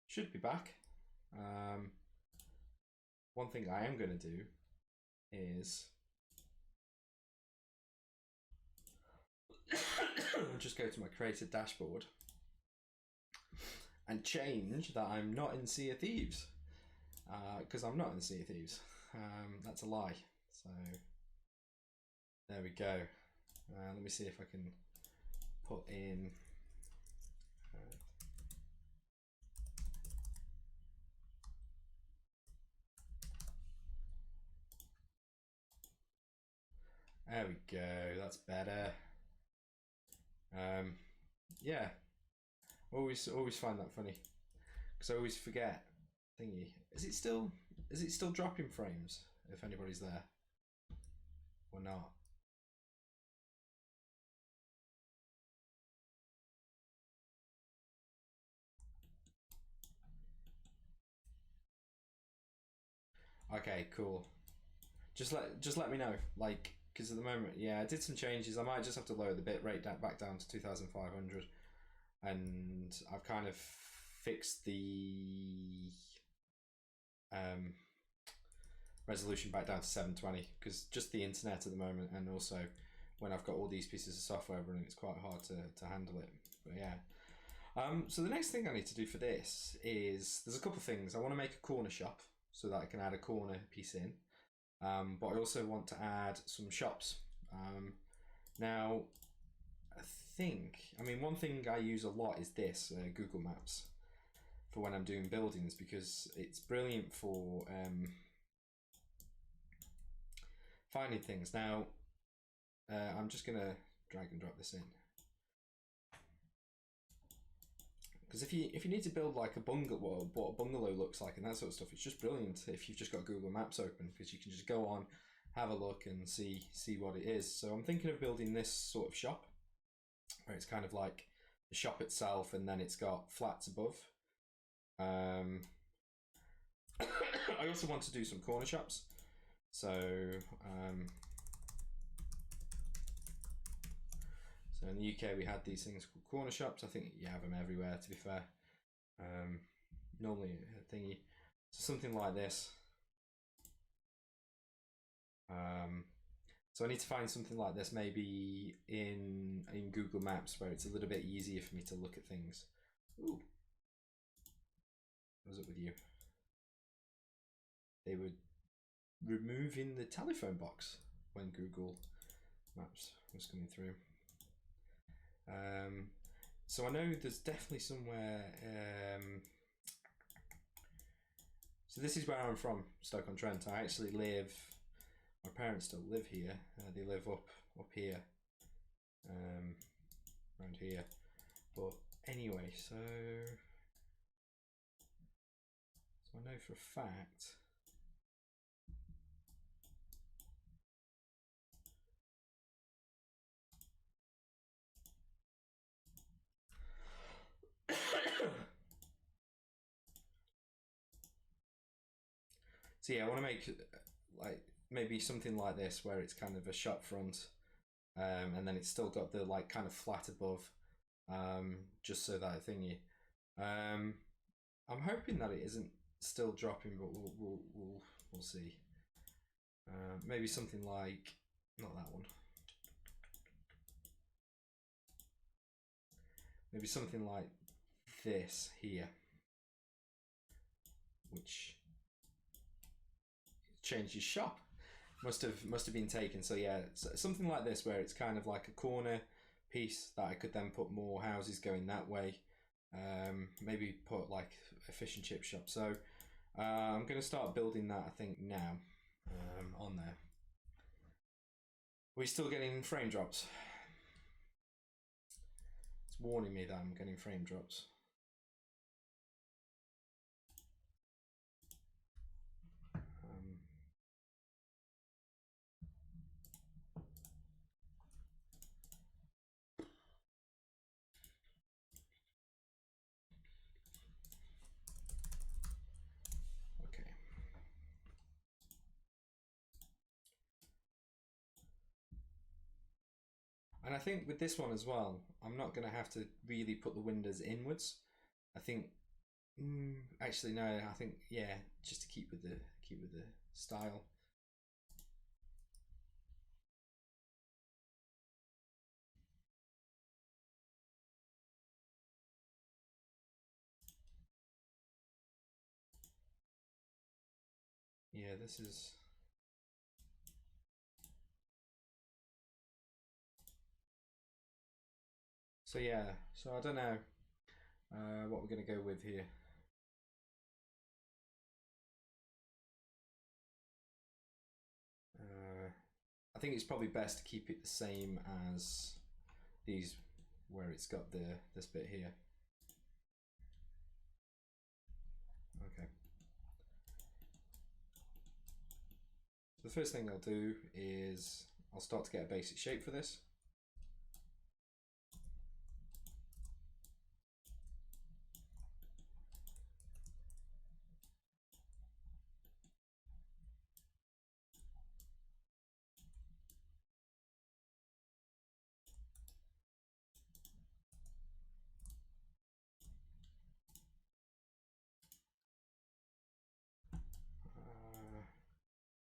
Should be back. One thing I am going to do is just go to my creator dashboard and change that I'm not in Sea of Thieves, because I'm not in Sea of Thieves. That's a lie. So there we go. Let me see if I can put in there we go, that's better. Yeah, always find that funny because I always forget thingy. Is it still dropping frames if anybody's there or not? Okay, cool. Just let me know, like, because at the moment, yeah, I did some changes. I might just have to lower the bit rate back down to 2500, and I've kind of fixed the resolution back down to 720 because just the internet at the moment, and also when I've got all these pieces of software running, it's quite hard to handle it. But yeah. So the next thing I need to do for this is there's a couple of things. I want to make a corner shop so that I can add a corner piece in, but I also want to add some shops. Now, I mean, one thing I use a lot is this Google Maps for when I'm doing buildings because it's brilliant for finding things. Now, I'm just gonna drag and drop this in. Because if you need to build like a bungalow, what a bungalow looks like and that sort of stuff, it's just brilliant if you've just got Google Maps open because you can just go on, have a look and see what it is. So I'm thinking of building this sort of shop where it's kind of like the shop itself and then it's got flats above. I also want to do some corner shops. So so in the UK we had these things called corner shops. I think you have them everywhere, to be fair. Normally a thingy. So something like this. So I need to find something like this maybe in Google Maps where it's a little bit easier for me to look at things. Ooh. What's up with you? They were removing the telephone box when Google Maps was coming through. So I know there's definitely somewhere. So this is where I'm from, Stoke-on-Trent. I actually live. My parents still live here. They live up here, around here. But anyway, so I know for a fact. So yeah, I want to make like maybe something like this where it's kind of a shop front, and then it's still got the like kind of flat above, just so that thingy. I'm hoping that it isn't still dropping, but we'll see. Maybe something like not that one. Maybe something like this here, which changes shop. Must have been taken. So yeah, something like this where it's kind of like a corner piece that I could then put more houses going that way. Maybe put like a fish and chip shop. So I'm going to start building that, I think, now on there. We're still getting frame drops. It's warning me that I'm getting frame drops. And I think with this one as well, I'm not going to have to really put the windows inwards. I think actually no, I think yeah, just to keep with the style. Yeah, this is so yeah, so I don't know what we're gonna go with here. I think it's probably best to keep it the same as these, where it's got this bit here. Okay. So the first thing I'll do is I'll start to get a basic shape for this.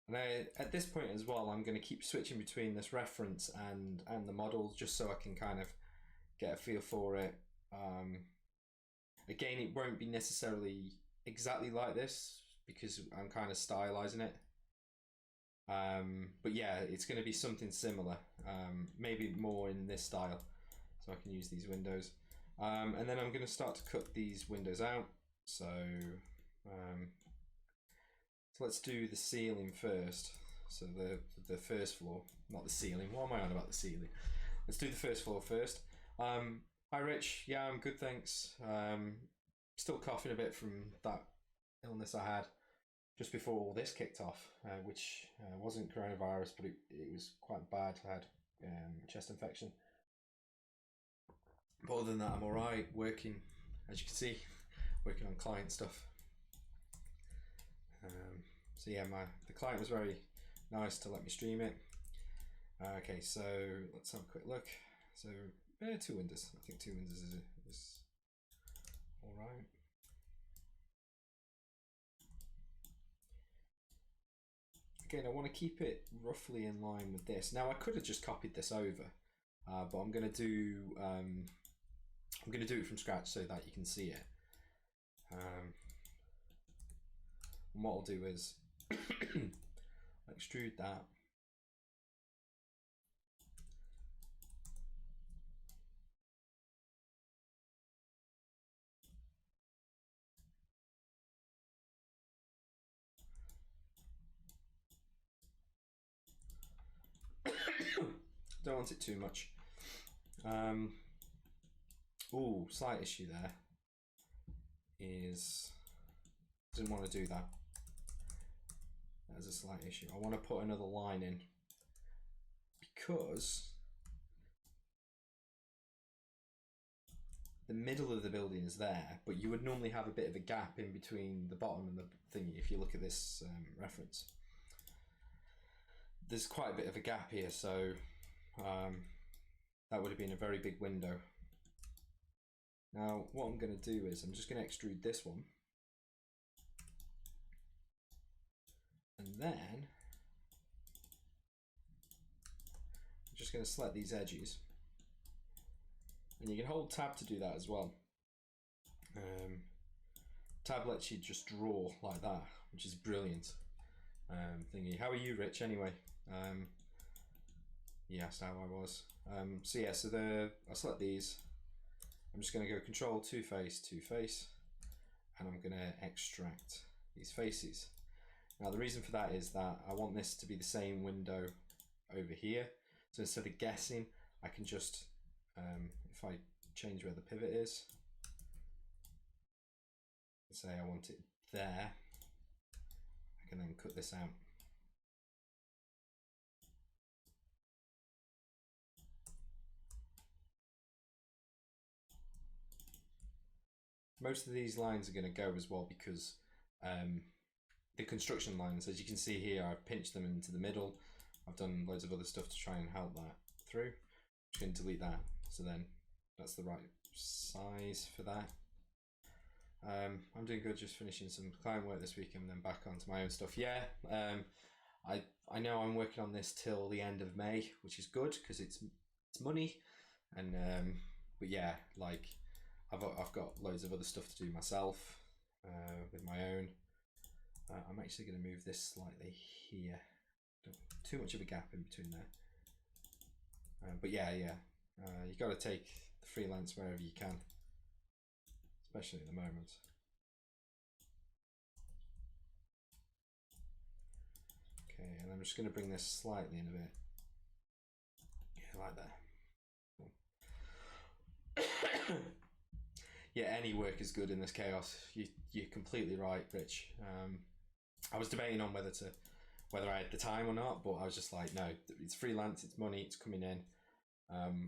And at this point as well, I'm going to keep switching between this reference and the model just so I can kind of get a feel for it. Again, it won't be necessarily exactly like this because I'm kind of stylizing it. But yeah, it's going to be something similar, maybe more in this style, so I can use these windows. And then I'm going to start to cut these windows out. So let's do the ceiling first. So the first floor, not the ceiling. What am I on about the ceiling? Let's do the first floor first. Hi Rich, yeah, I'm good, thanks. Still coughing a bit from that illness I had just before all this kicked off, which wasn't coronavirus, but it was quite bad. I had chest infection. But other than that, I'm alright, working, as you can see, working on client stuff. So yeah, the client was very nice to let me stream it. Okay, so let's have a quick look. So 2 windows. I think 2 windows is all right. Again, I want to keep it roughly in line with this. Now I could have just copied this over, but I'm going to do it from scratch so that you can see it. And what I'll do is extrude that. Don't want it too much. Oh, slight issue there is didn't want to do that. There's a slight issue. I want to put another line in because the middle of the building is there, but you would normally have a bit of a gap in between the bottom and the thingy if you look at this reference. There's quite a bit of a gap here, so that would have been a very big window. Now what I'm going to do is I'm just going to extrude this one, and then I'm just going to select these edges, and you can hold tab to do that as well. Tab lets you just draw like that, which is brilliant. Thingy. How are you, Rich? Anyway, yeah, that's how I was. So yeah, so I'll select these. I'm just going to go Control to face, and I'm going to extract these faces. Now the reason for that is that I want this to be the same window over here. So instead of guessing, I can just, if I change where the pivot is, say I want it there, I can then cut this out. Most of these lines are going to go as well because the construction lines, as you can see here, I've pinched them into the middle. I've done loads of other stuff to try and help that through. I'm just going to delete that, so then that's the right size for that. I'm doing good. Just finishing some client work this week and then back onto my own stuff. Yeah, I know I'm working on this till the end of May, which is good because it's money, and but yeah, like I've got loads of other stuff to do myself with my own. I'm actually going to move this slightly here. Don't too much of a gap in between there. But yeah, you got to take the freelance wherever you can, especially at the moment. Okay, and I'm just going to bring this slightly in a bit. Yeah, like that. Yeah, any work is good in this chaos. You're completely right, Rich. I was debating on whether I had the time or not, but I was just like, no, it's freelance, it's money, it's coming in.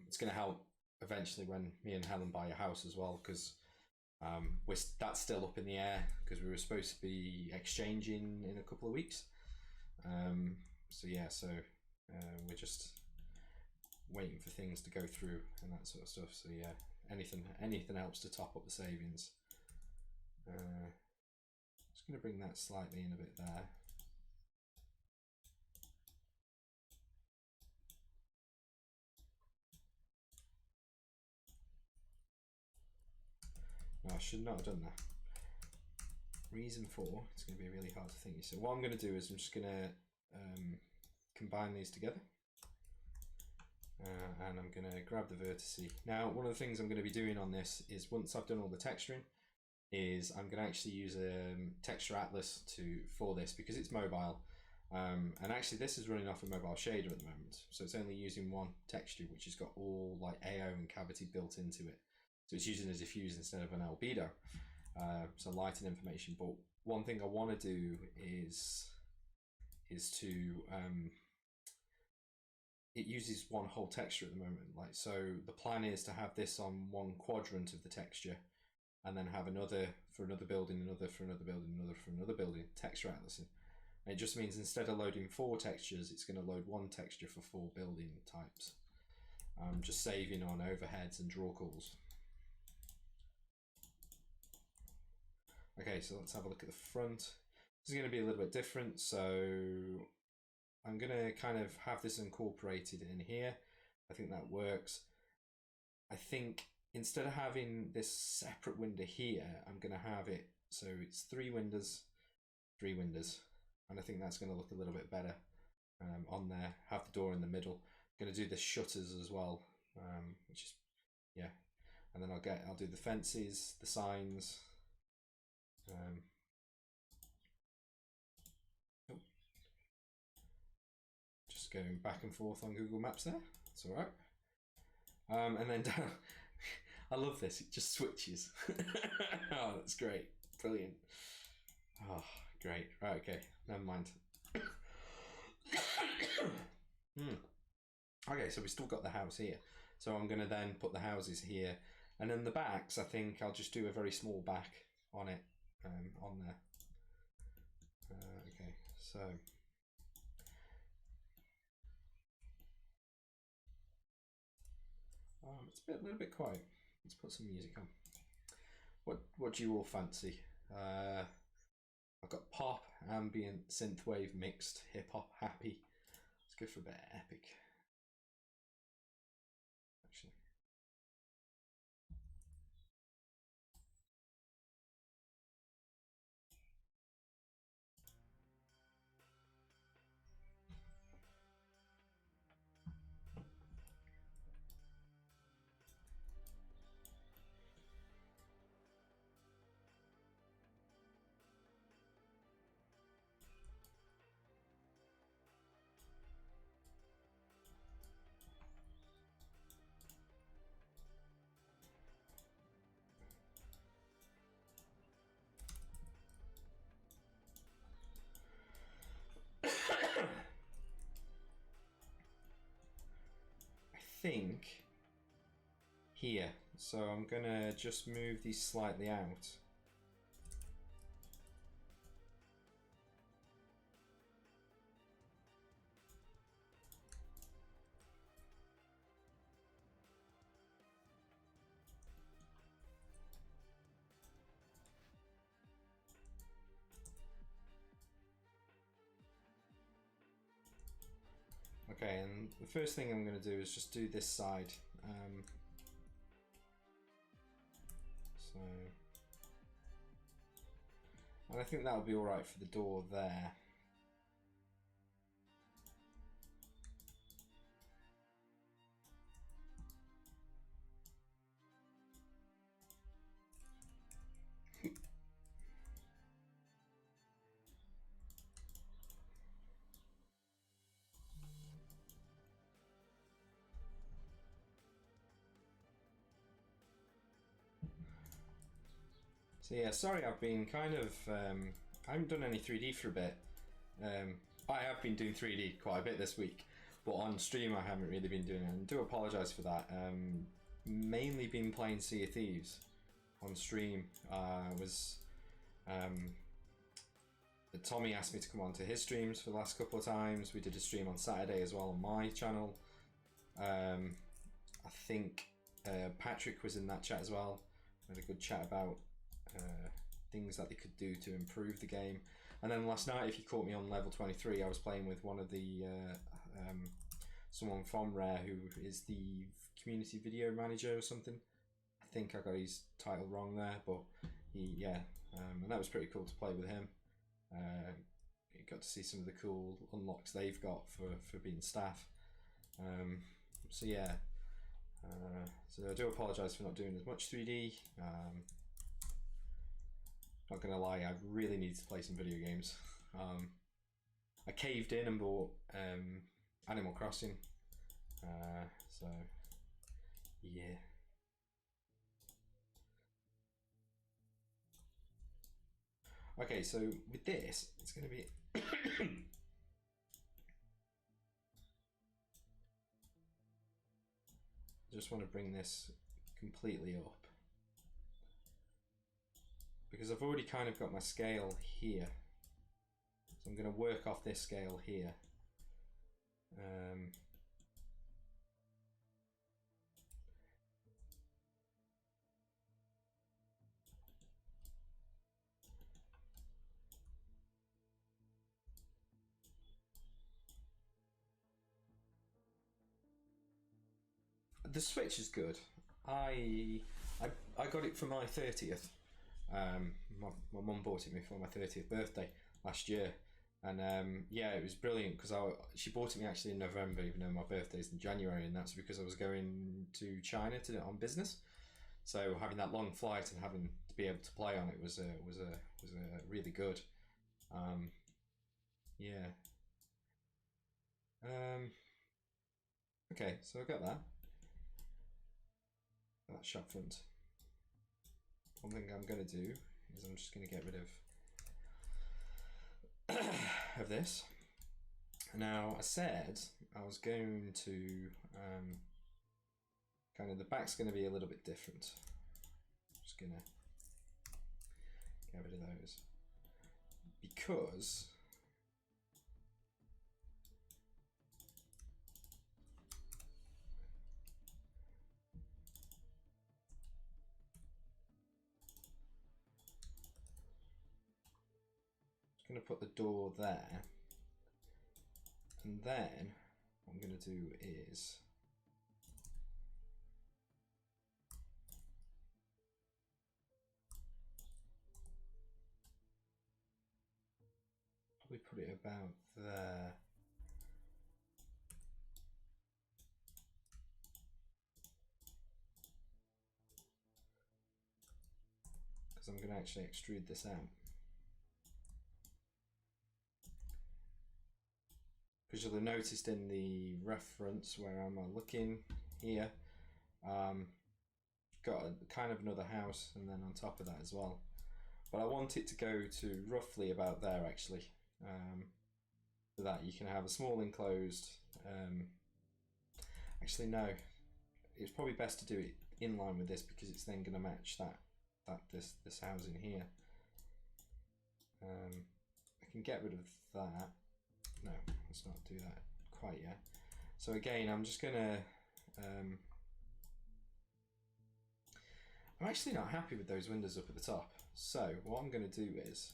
It's going to help eventually when me and Helen buy a house as well, because that's still up in the air because we were supposed to be exchanging in a couple of weeks. So we're just waiting for things to go through and that sort of stuff. So yeah, anything helps to top up the savings. Just going to bring that slightly in a bit there. No, I should not have done that. Reason for, it's going to be really hard to think. So what I'm going to do is I'm just going to combine these together. And I'm going to grab the vertice. Now, one of the things I'm going to be doing on this is once I've done all the texturing, is I'm going to actually use a texture atlas for this because it's mobile. And actually this is running off a mobile shader at the moment. So it's only using one texture, which has got all like AO and cavity built into it. So it's using a diffuse instead of an albedo. So light and information. But one thing I want to do is to it uses one whole texture at the moment. Like, so the plan is to have this on one quadrant of the texture, and then have another for another building, another for another building, another for another building, texture atlasing. And it just means instead of loading 4 textures, it's going to load 1 texture for 4 building types. Just saving on overheads and draw calls. Okay, so let's have a look at the front. This is going to be a little bit different, so I'm going to kind of have this incorporated in here. I think that works. I think instead of having this separate window here, I'm going to have it so it's 3 windows, 3 windows. And I think that's going to look a little bit better on there. Have the door in the middle. I'm going to do the shutters as well, which is, yeah. And then I'll do the fences, the signs. Just going back and forth on Google Maps there. That's all right. And then down, I love this. It just switches. Oh, that's great. Brilliant. Oh, great. Right, okay. Never mind. Okay, so we still got the house here. So I'm going to then put the houses here. And then the backs, I think I'll just do a very small back on it, on there. Okay, so... it's a little bit quiet. Let's put some music on. What do you all fancy? I've got pop, ambient, synthwave, mixed, hip hop, happy. Let's go for a bit of epic. Actually. Think here, so I'm gonna just move these slightly out. Okay, and the first thing I'm going to do is just do this side. So, and I think that'll be all right for the door there. So yeah, sorry I've been kind of, I haven't done any 3D for a bit. I have been doing 3D quite a bit this week, but on stream I haven't really been doing it, and do apologise for that. Mainly been playing Sea of Thieves on stream. Tommy asked me to come on to his streams for the last couple of times. We did a stream on Saturday as well on my channel. I think Patrick was in that chat as well. We had a good chat about things that they could do to improve the game. And then last night, if you caught me on level 23, I was playing with one of the someone from Rare who is the community video manager or something. I think I got his title wrong there, but and that was pretty cool to play with him. You got to see some of the cool unlocks they've got for being staff. So yeah, so I do apologise for not doing as much 3D. Not gonna lie, I really need to play some video games. I caved in and bought Animal Crossing. So yeah. Okay, so with this, it's gonna be just want to bring this completely up, because I've already kind of got my scale here, so I'm going to work off this scale here. The Switch is good. I got it for my 30th. My mum bought it me for my 30th birthday last year, and yeah, it was brilliant because she bought it me actually in November, even though my birthday's in January, and that's because I was going to China to do it on business. So having that long flight and having to be able to play on it was really good. Yeah. Okay, so I got that. That shop front. One thing I'm going to do is I'm just going to get rid of this. Now, I said I was going to kind of, the back's going to be a little bit different. I'm just going to get rid of those because going to put the door there, and then what I'm going to do is probably put it about there. Because I'm going to actually extrude this out. Because you'll have noticed in the reference where I'm looking here, got kind of another house, and then on top of that as well. But I want it to go to roughly about there actually, so that you can have a small enclosed. Actually, no, it's probably best to do it in line with this because it's then going to match this housing here. I can get rid of that. No, let's not do that quite yet. So again, I'm just gonna I'm actually not happy with those windows up at the top. So what I'm gonna do is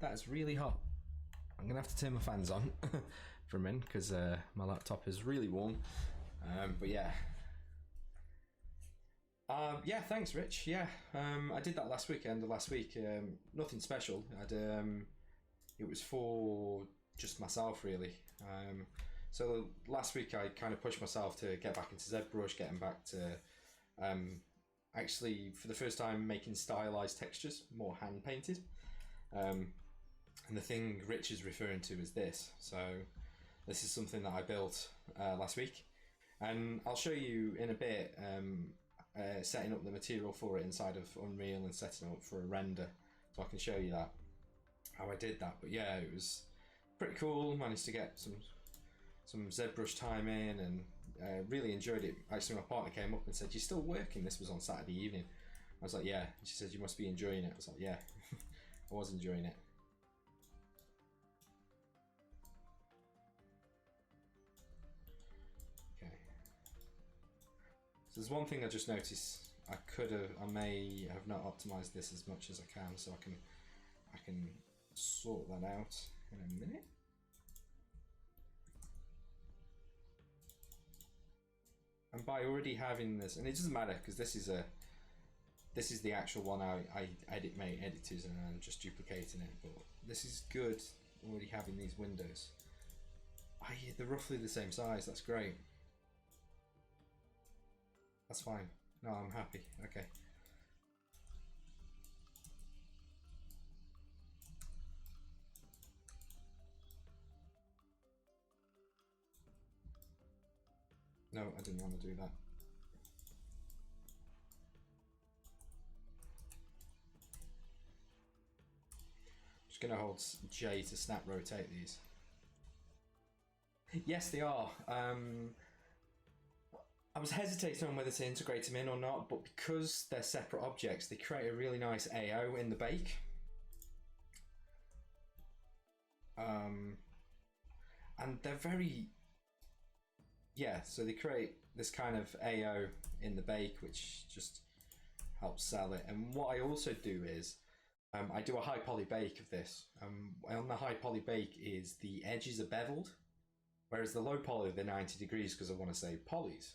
That is really hot. I'm gonna have to turn my fans on for a minute because my laptop is really warm. But yeah. Yeah, thanks, Rich. Yeah, I did that last weekend. Last week, nothing special. It was for just myself, really. So last week I kind of pushed myself to get back into ZBrush, getting back to actually for the first time making stylized textures, more hand painted. And the thing Rich is referring to is this. So this is something that I built last week, and I'll show you in a bit. Setting up the material for it inside of Unreal and setting it up for a render, so I can show you that how I did that. But yeah, it was pretty cool. Managed to get some ZBrush time in, and really enjoyed it. Actually, my partner came up and said, "You're still working?" This was on Saturday evening. I was like, "Yeah." She said, "You must be enjoying it." I was like, "Yeah." I was enjoying it. There's one thing I just noticed. I may have not optimized this as much as I can, so I can sort that out in a minute. And by already having this, and it doesn't matter because this is the actual one I edit my editors and I'm just duplicating it. But this is good already having these windows. They're roughly the same size. That's great. That's fine. No, I'm happy. Okay. No, I didn't want to do that. Just going to hold J to snap rotate these. Yes, they are. I was hesitating on whether to integrate them in or not, but because they're separate objects, they create a really nice AO in the bake. And they're very, yeah, so they create this kind of AO in the bake, which just helps sell it. And what I also do is, I do a high poly bake of this. On the high poly bake is the edges are beveled, whereas the low poly, they're 90 degrees because I want to save polys.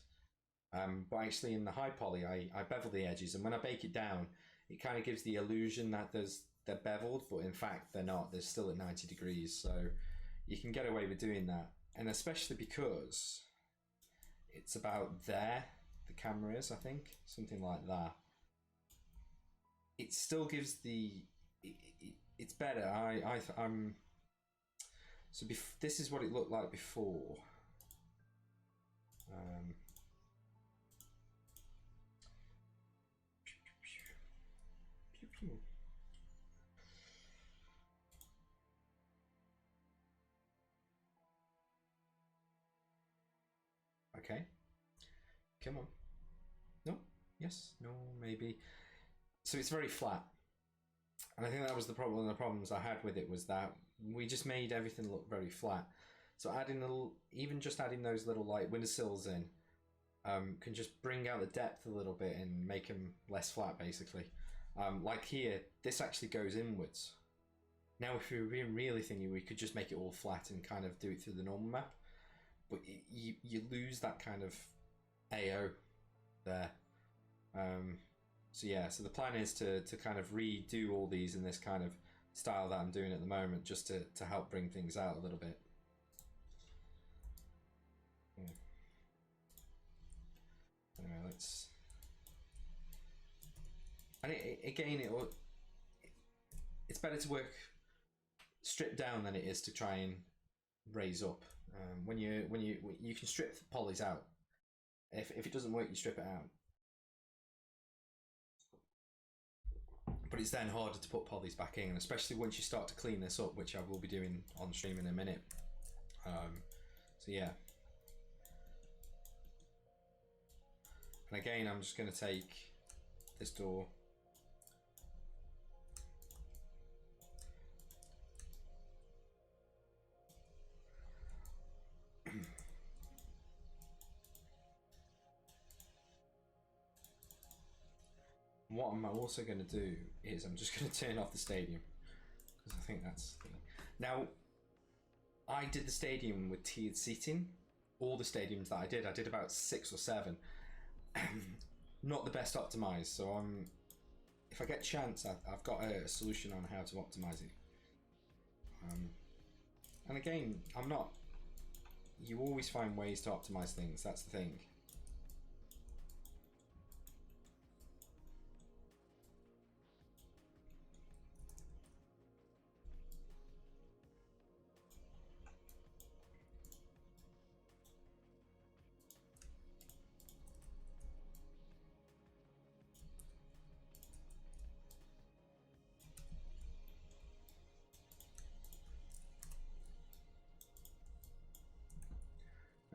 But actually in the high poly, I bevel the edges, and when I bake it down, it kind of gives the illusion that they're beveled, but in fact they're not. They're still at 90 degrees, so you can get away with doing that. And especially because it's about the camera is, I think, something like that. It still gives it's better. I'm so this is what it looked like before. Okay, come on. No, yes, no, maybe. So it's very flat, and I think that was the problem. One of the problems I had with it was that we just made everything look very flat. So even just adding those little like windowsills in can just bring out the depth a little bit and make them less flat, basically. Like here, this actually goes inwards. Now, if we were being really thingy, we could just make it all flat and kind of do it through the normal map. But you lose that kind of AO there. So yeah, so the plan is to kind of redo all these in this kind of style that I'm doing at the moment, just to help bring things out a little bit. Yeah. Anyway, let's. And it's better to work stripped down than it is to try and raise up. When you can strip the polys out. If it doesn't work, you strip it out. But it's then harder to put polys back in, especially once you start to clean this up, which I will be doing on stream in a minute. So yeah. And again, I'm just going to take this door. What I'm also going to do is I'm just going to turn off the stadium, because I think that's the thing. Now, I did the stadium with tiered seating. All the stadiums that I did about 6 or 7. Not the best optimized, so if I get a chance, I've got a solution on how to optimize it. And again, you always find ways to optimize things, that's the thing.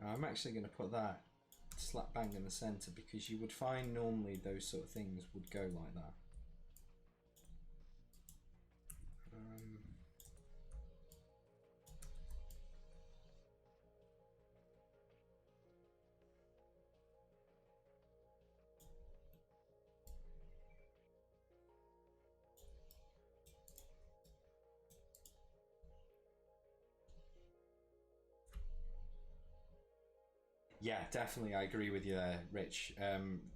I'm actually going to put that slap bang in the center, because you would find normally those sort of things would go like that. Yeah, definitely, I agree with you there, Rich.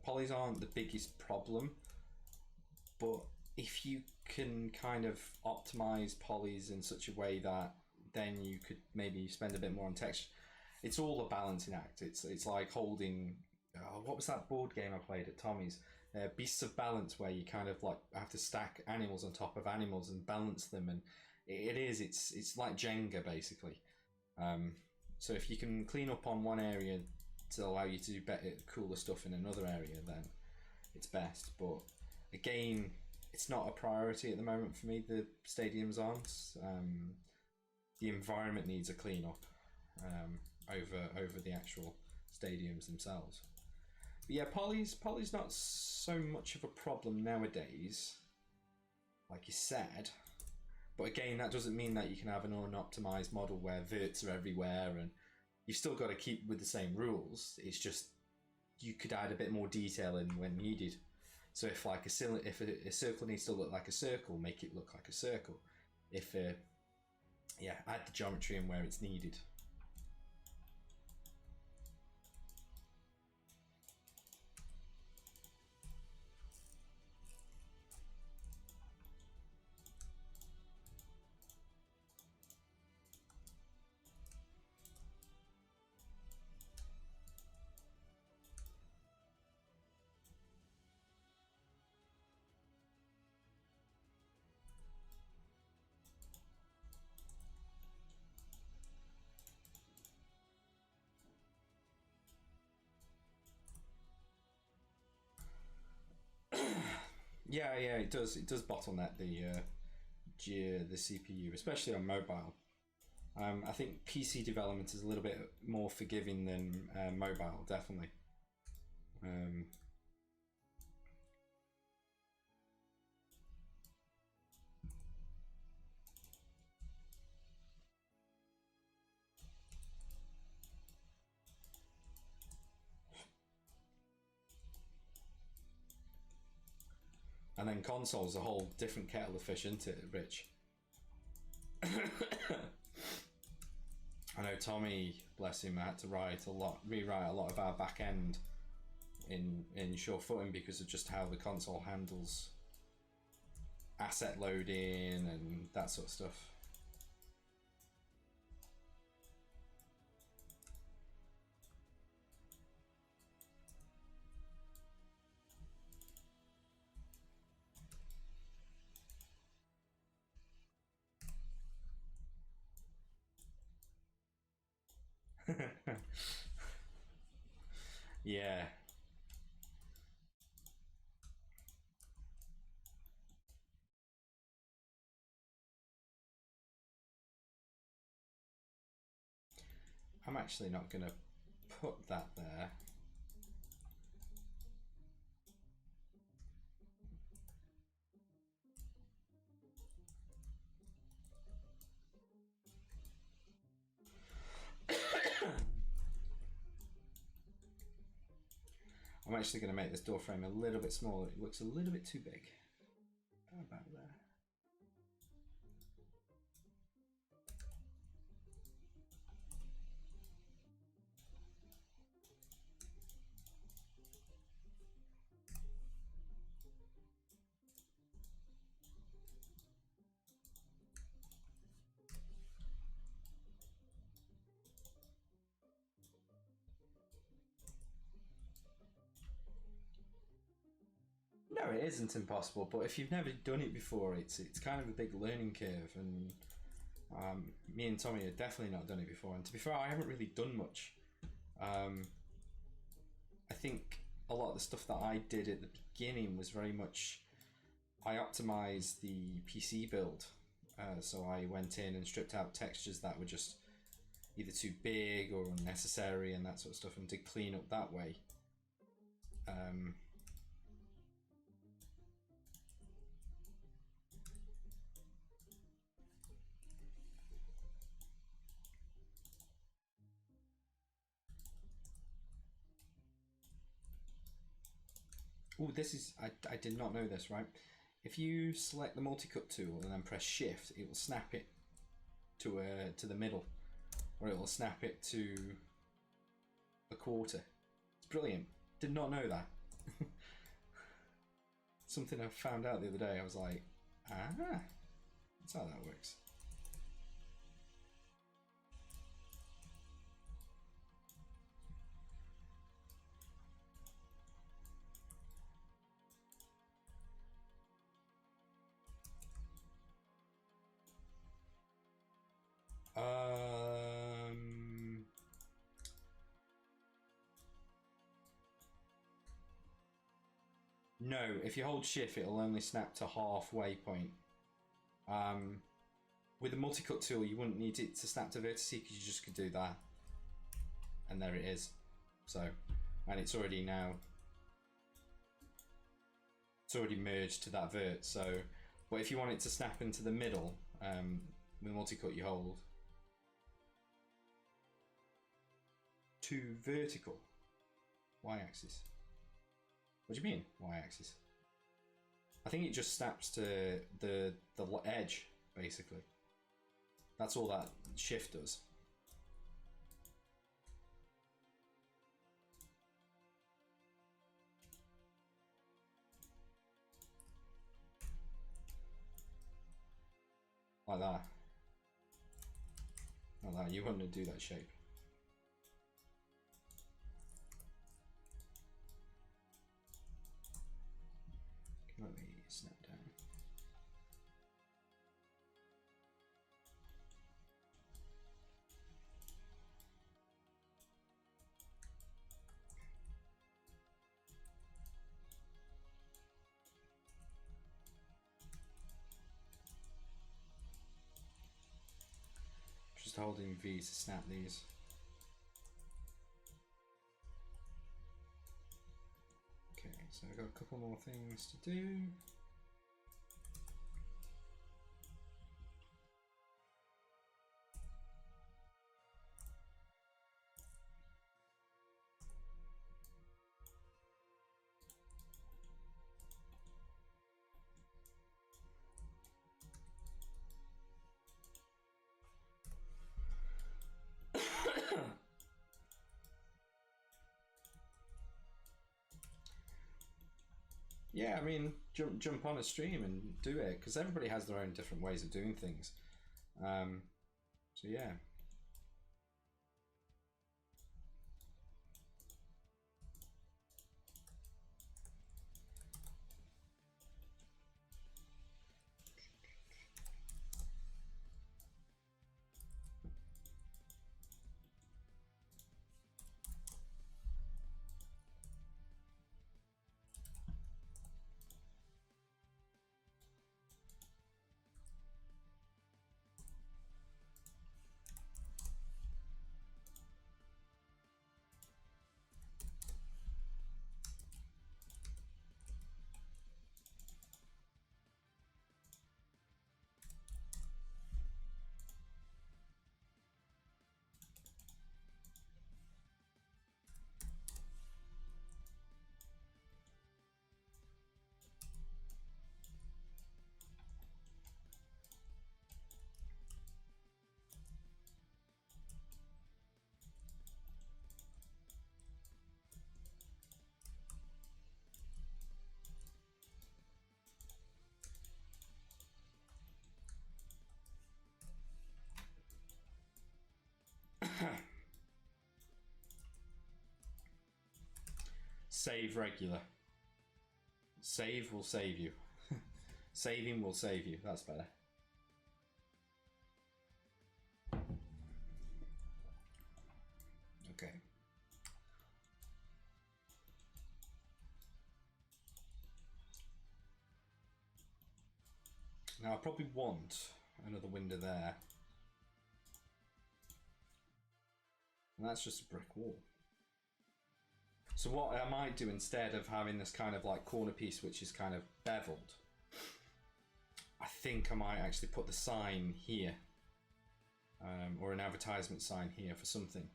Polys aren't the biggest problem, but if you can kind of optimize polys in such a way that then you could maybe spend a bit more on texture. It's all a balancing act. It's like holding, what was that board game I played at Tommy's? Beasts of Balance, where you kind of like have to stack animals on top of animals and balance them, and it's like Jenga basically. So if you can clean up on one area to allow you to do better, cooler stuff in another area, then it's best. But again, it's not a priority at the moment for me. The stadiums aren't. The environment needs a clean up over the actual stadiums themselves. But yeah, poly's not so much of a problem nowadays, like you said. But again, that doesn't mean that you can have an unoptimized model where verts are everywhere, and you've still got to keep with the same rules. It's just you could add a bit more detail in when needed. So if like a circle needs to look like a circle, make it look like a circle. If yeah, add the geometry in where it's needed. Yeah, it does bottleneck the CPU, especially on mobile. I think PC development is a little bit more forgiving than mobile, definitely. And then console's a whole different kettle of fish, isn't it, Rich? I know Tommy, bless him, had to rewrite a lot of our back end in short footing because of just how the console handles asset loading and that sort of stuff. Yeah. I'm actually not going to put that there. I'm actually going to make this door frame a little bit smaller. It looks a little bit too big. About there. it isn't impossible, but if you've never done it before, it's kind of a big learning curve, and me and Tommy have definitely not done it before. And to be fair, I haven't really done much. I think a lot of the stuff that I did at the beginning was very much, I optimized the PC build. So I went in and stripped out textures that were just either too big or unnecessary and that sort of stuff, and did clean up that way. Oh, this is, I did not know this, right? If you select the multi-cut tool and then press shift, it will snap it to the middle, or it will snap it to a quarter. It's brilliant. Did not know that. Something I found out the other day. I was like, that's how that works. No, if you hold shift, it'll only snap to halfway point. With the multi-cut tool, you wouldn't need it to snap to vertices because you just could do that. And there it is. So, and it's already now, it's already merged to that vert. So, but if you want it to snap into the middle, with multi-cut you hold to vertical, y-axis. What do you mean, y-axis? I think it just snaps to the edge, basically. That's all that shift does. Like that. Like that, you wouldn't do that shape. Let me snap down. Just holding V to snap these. Okay, so I've got a couple more things to do. Yeah, I mean, jump on a stream and do it, because everybody has their own different ways of doing things. So yeah. Save regular. Save will save you. Saving will save you. That's better. Okay. Now I probably want another window there. And that's just a brick wall. So what I might do, instead of having this kind of like corner piece which is kind of beveled, I think I might actually put the sign here, or an advertisement sign here for something,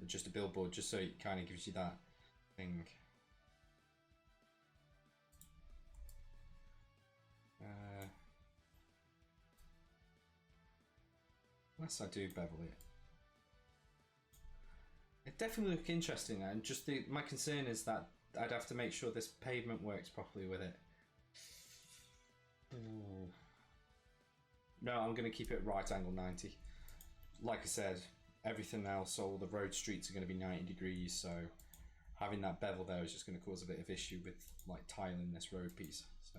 just a billboard, just so it kind of gives you that thing. Unless I do bevel it. It definitely look interesting, and just my concern is that I'd have to make sure this pavement works properly with it. Ooh. No, I'm going to keep it right angle 90. Like I said, everything else, all the road streets are going to be 90 degrees, so having that bevel there is just going to cause a bit of issue with like tiling this road piece. So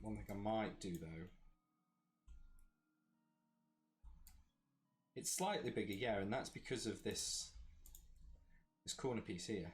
one thing I might do though, it's slightly bigger, yeah, and that's because of this corner piece here.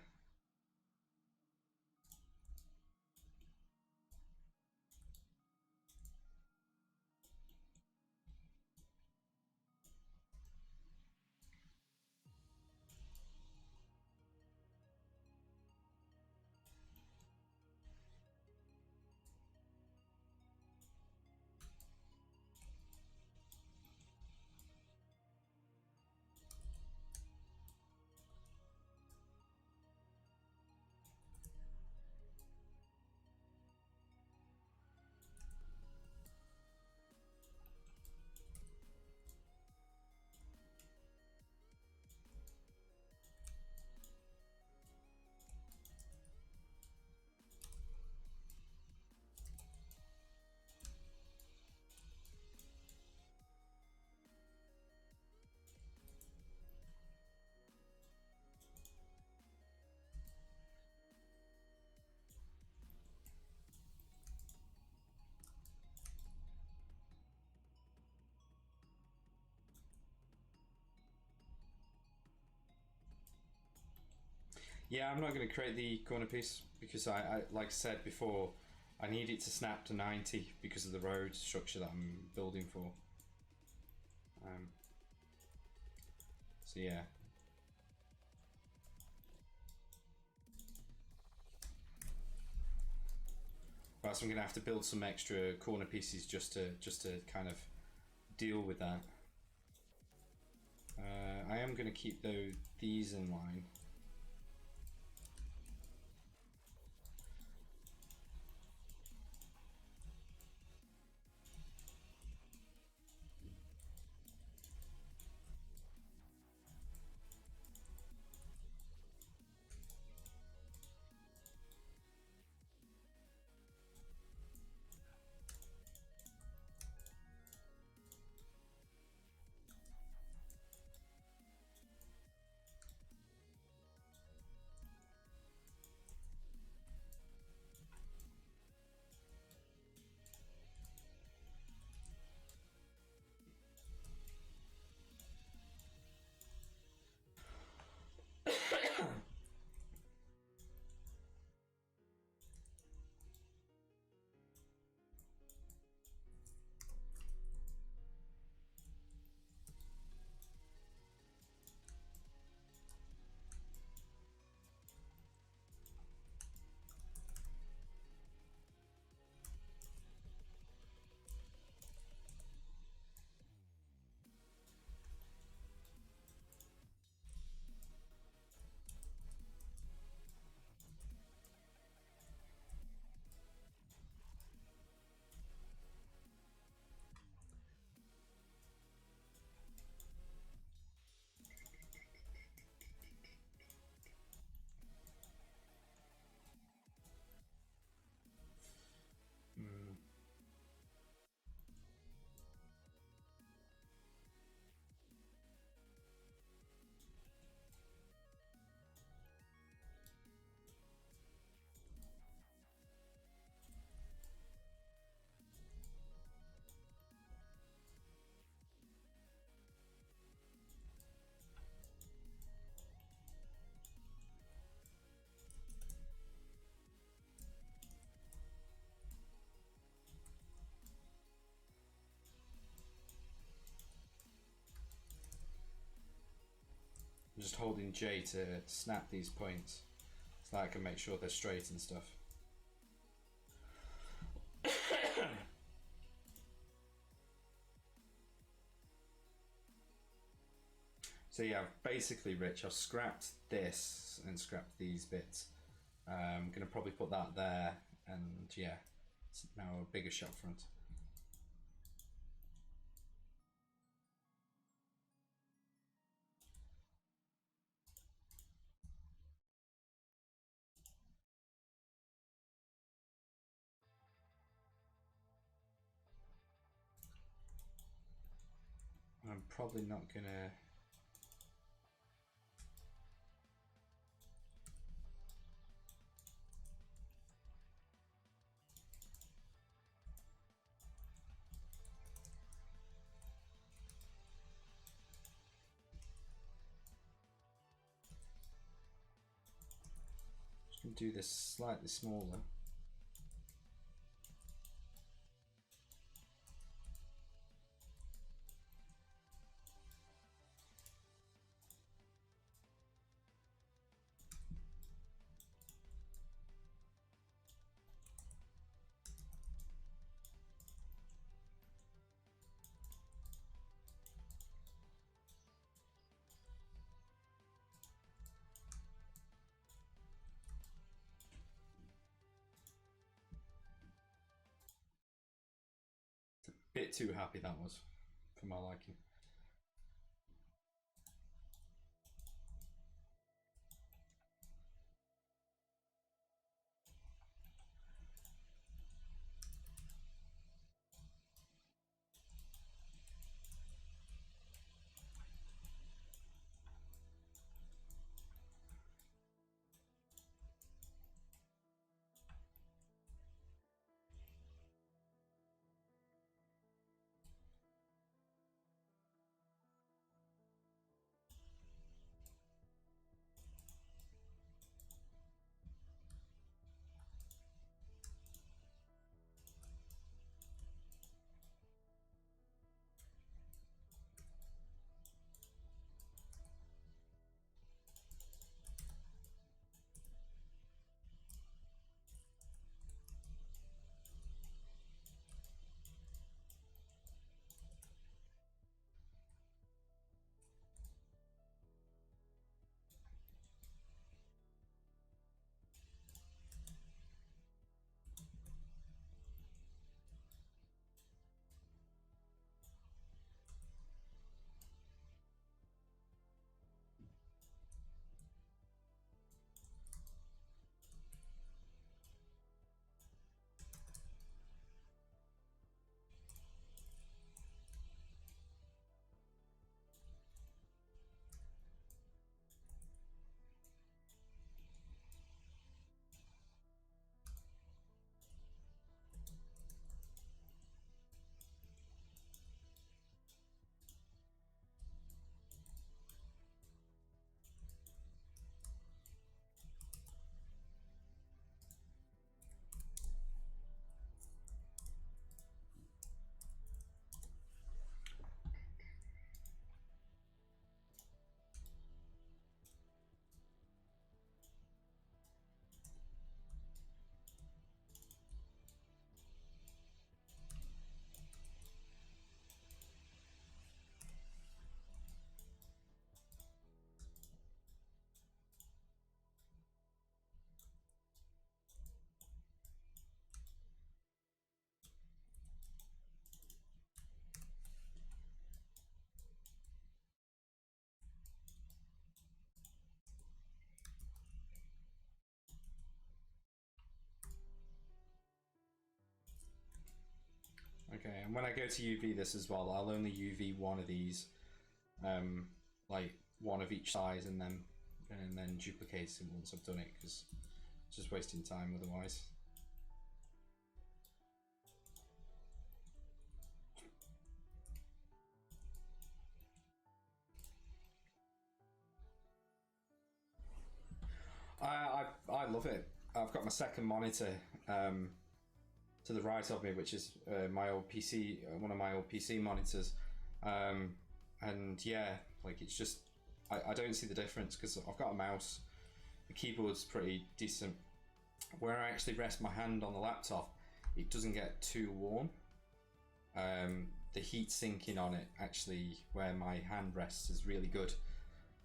Yeah, I'm not going to create the corner piece because I like I said before, I need it to snap to 90 because of the road structure that I'm building for. So yeah. Right, so I'm going to have to build some extra corner pieces just to kind of deal with that. I am going to keep these in line. just holding J to snap these points so that I can make sure they're straight and stuff. So yeah, basically, Rich, I've scrapped this and scrapped these bits. I'm going to probably put that there, and yeah, it's now a bigger shop front. I'm probably not going to... do this slightly smaller. Bit too happy that was for my liking. Okay, and when I go to UV this as well, I'll only UV one of these, like one of each size, and then duplicate it once I've done it, because it's just wasting time otherwise. I love it. I've got my second monitor to the right of me, which is my old PC, one of my old PC monitors, and yeah, like it's just I don't see the difference because I've got a mouse. The keyboard's pretty decent. Where I actually rest my hand on the laptop, it doesn't get too warm. The heat sinking on it, actually, where my hand rests, is really good.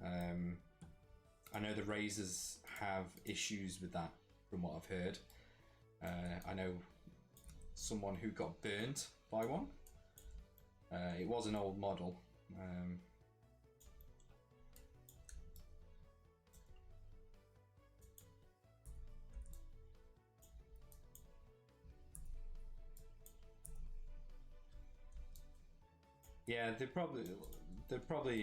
I know the Razers have issues with that, from what I've heard. I know someone who got burnt by one. It was an old model. Yeah, they probably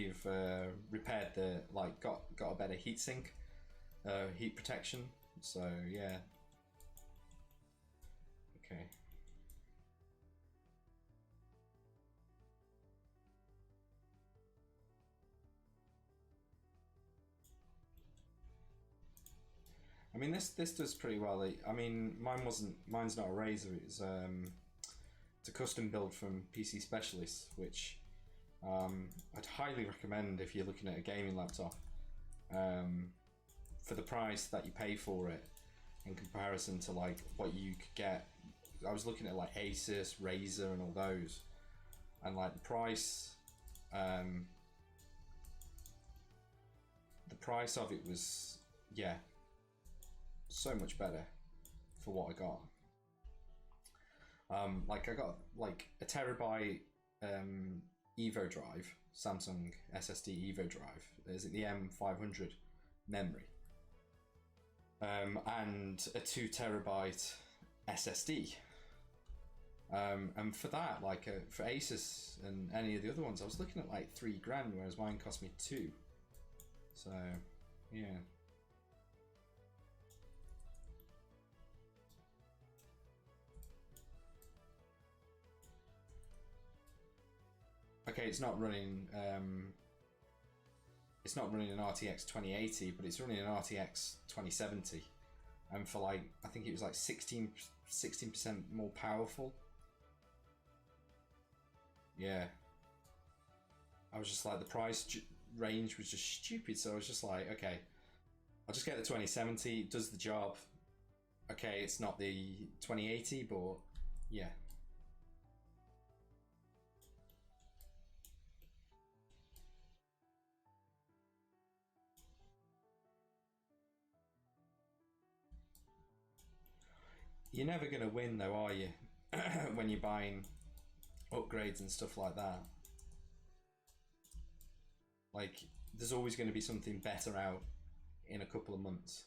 have repaired the got a better heatsink, heat protection. So yeah. Okay. I mean, this does pretty well. I mean, mine's not a Razer. It's a custom build from PC Specialists, which I'd highly recommend if you're looking at a gaming laptop. For the price that you pay for it, in comparison to like what you could get, I was looking at like Asus, Razer, and all those, and like the price of it was, yeah, so much better for what I got. Like I got like a terabyte Evo drive, Samsung SSD Evo drive. Is it the M500 memory? And a 2 terabyte SSD. And for that, like for Asus and any of the other ones, I was looking at like $3 grand, whereas mine cost me 2. So, yeah. Okay, it's not running an RTX 2080, but it's running an RTX 2070, and for like, I think it was like 16% more powerful. Yeah, I was just like, the price range was just stupid, so I was just like, okay, I'll just get the 2070. It does the job. Okay, it's not the 2080, but yeah. You're never going to win though, are you? When you're buying upgrades and stuff like that. Like, there's always going to be something better out in a couple of months.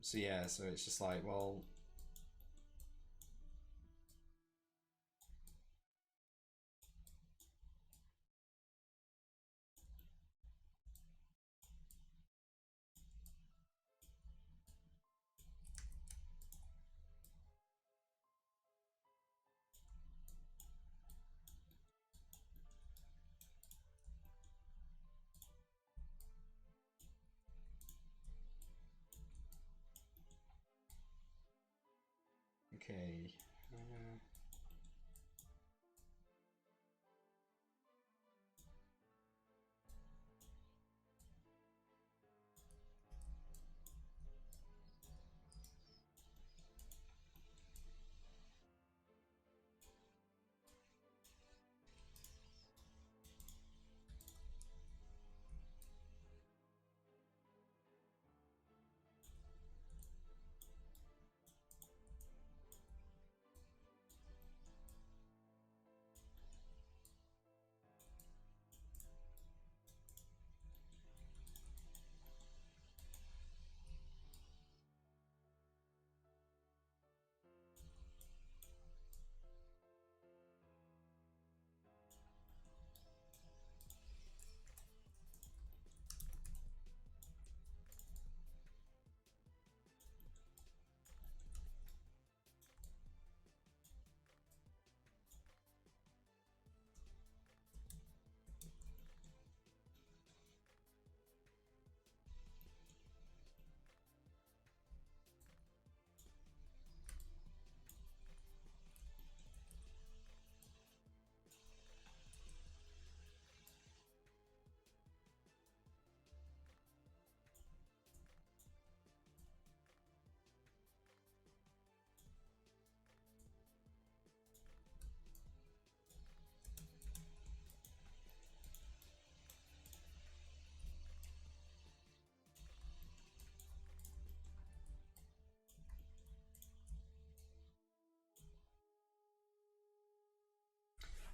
So yeah, so it's just like, well, okay.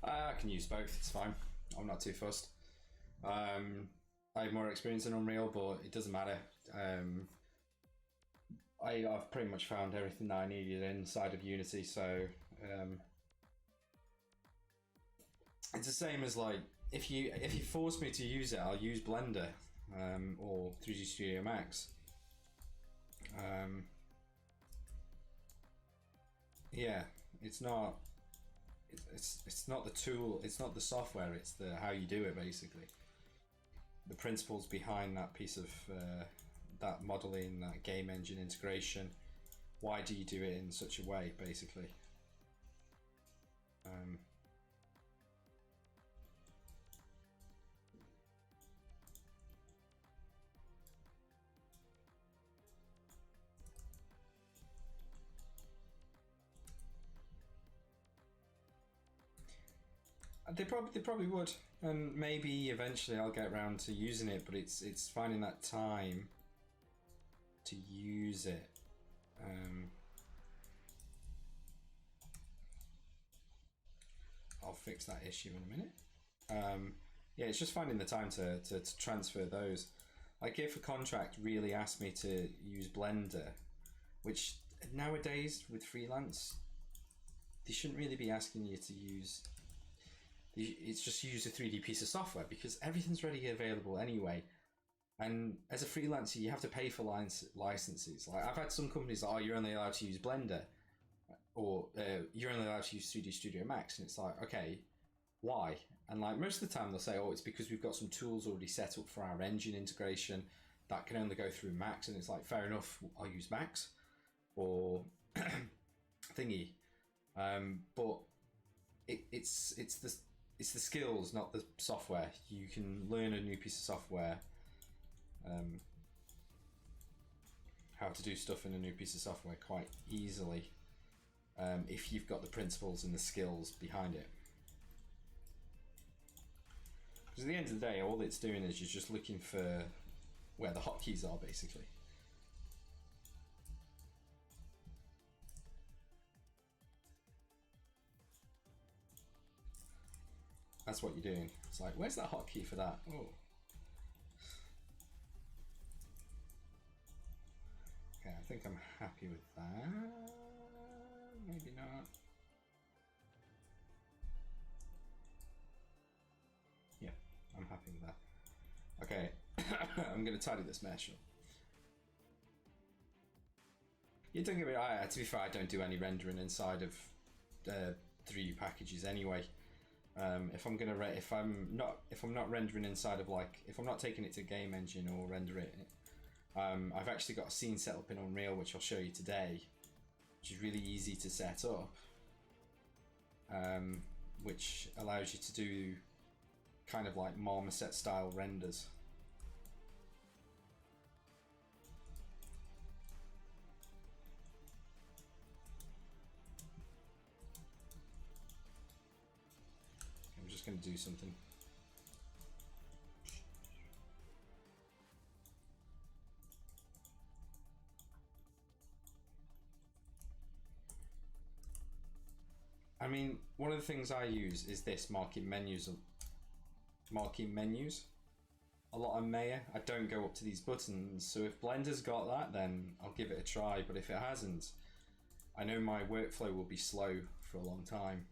I can use both, it's fine. I'm not too fussed. I have more experience in Unreal, but it doesn't matter. I've pretty much found everything that I needed inside of Unity, so it's the same as like if you force me to use it, I'll use Blender or 3D Studio Max. Yeah, it's not the tool, it's not the software, it's the how you do it, basically. The principles behind that piece of that modeling, that game engine integration. Why do you do it in such a way, basically? They probably would, and maybe eventually I'll get around to using it. But it's finding that time to use it. I'll fix that issue in a minute. Yeah, it's just finding the time to transfer those. Like if a contract really asked me to use Blender, which nowadays with freelance, they shouldn't really be asking you to use. It's just use a 3D piece of software because everything's ready available anyway. And as a freelancer, you have to pay for licenses. Like I've had some companies that, oh, you're only allowed to use Blender, or you're only allowed to use 3D Studio Max, and it's like, okay, why? And like most of the time they'll say, oh, it's because we've got some tools already set up for our engine integration that can only go through Max, and it's like, fair enough, I'll use Max or thingy. But it's the skills, not the software. You can learn a new piece of software, how to do stuff in a new piece of software quite easily, if you've got the principles and the skills behind it. Because at the end of the day, all it's doing is you're just looking for where the hotkeys are, basically. That's what you're doing. It's like, where's that hotkey for that? Oh. Okay, I think I'm happy with that. Maybe not. Yeah, I'm happy with that. Okay, I'm going to tidy this mesh up. You don't get me wrong. To be fair, I don't do any rendering inside of 3D packages anyway. If I'm not rendering inside of, like, if I'm not taking it to game engine or render it, I've actually got a scene set up in Unreal which I'll show you today, which is really easy to set up, which allows you to do kind of like marmoset style renders. I'm just going to do something. I mean, one of the things I use is this marking menus. A lot on Maya. I don't go up to these buttons, so if Blender's got that, then I'll give it a try, but if it hasn't, I know my workflow will be slow for a long time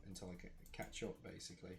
until I catch up, basically.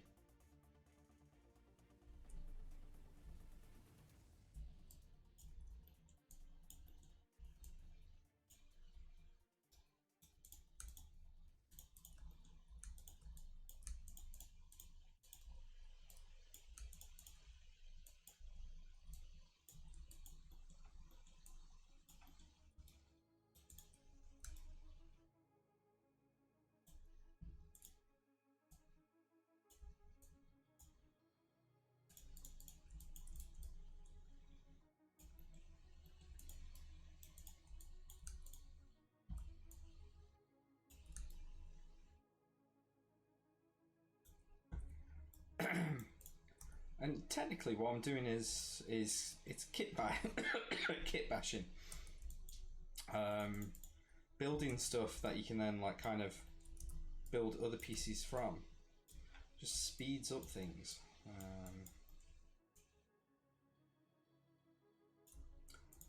And technically what I'm doing is it's kit bashing. Building stuff that you can then like kind of build other pieces from. just speeds up things.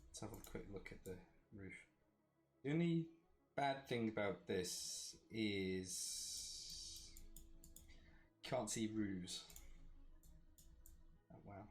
Let's have a quick look at the roof. The only bad thing about this is you can't see roofs. Oh wow.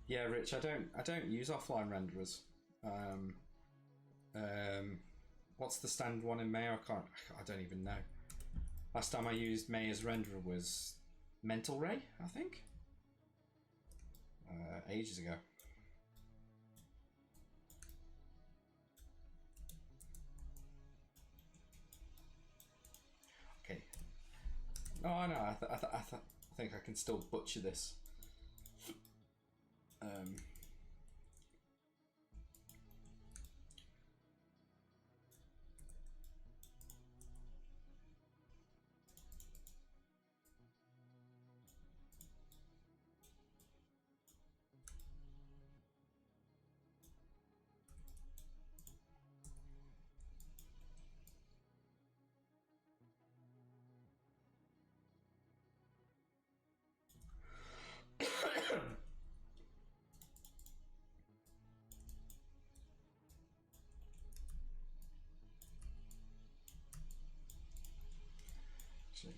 Yeah, Rich, I don't use offline renderers. What's the standard one in May? I don't even know. Last time I used May as renderer was Mental Ray, I think. Ages ago. Okay. Oh no, I think I can still butcher this. Actually.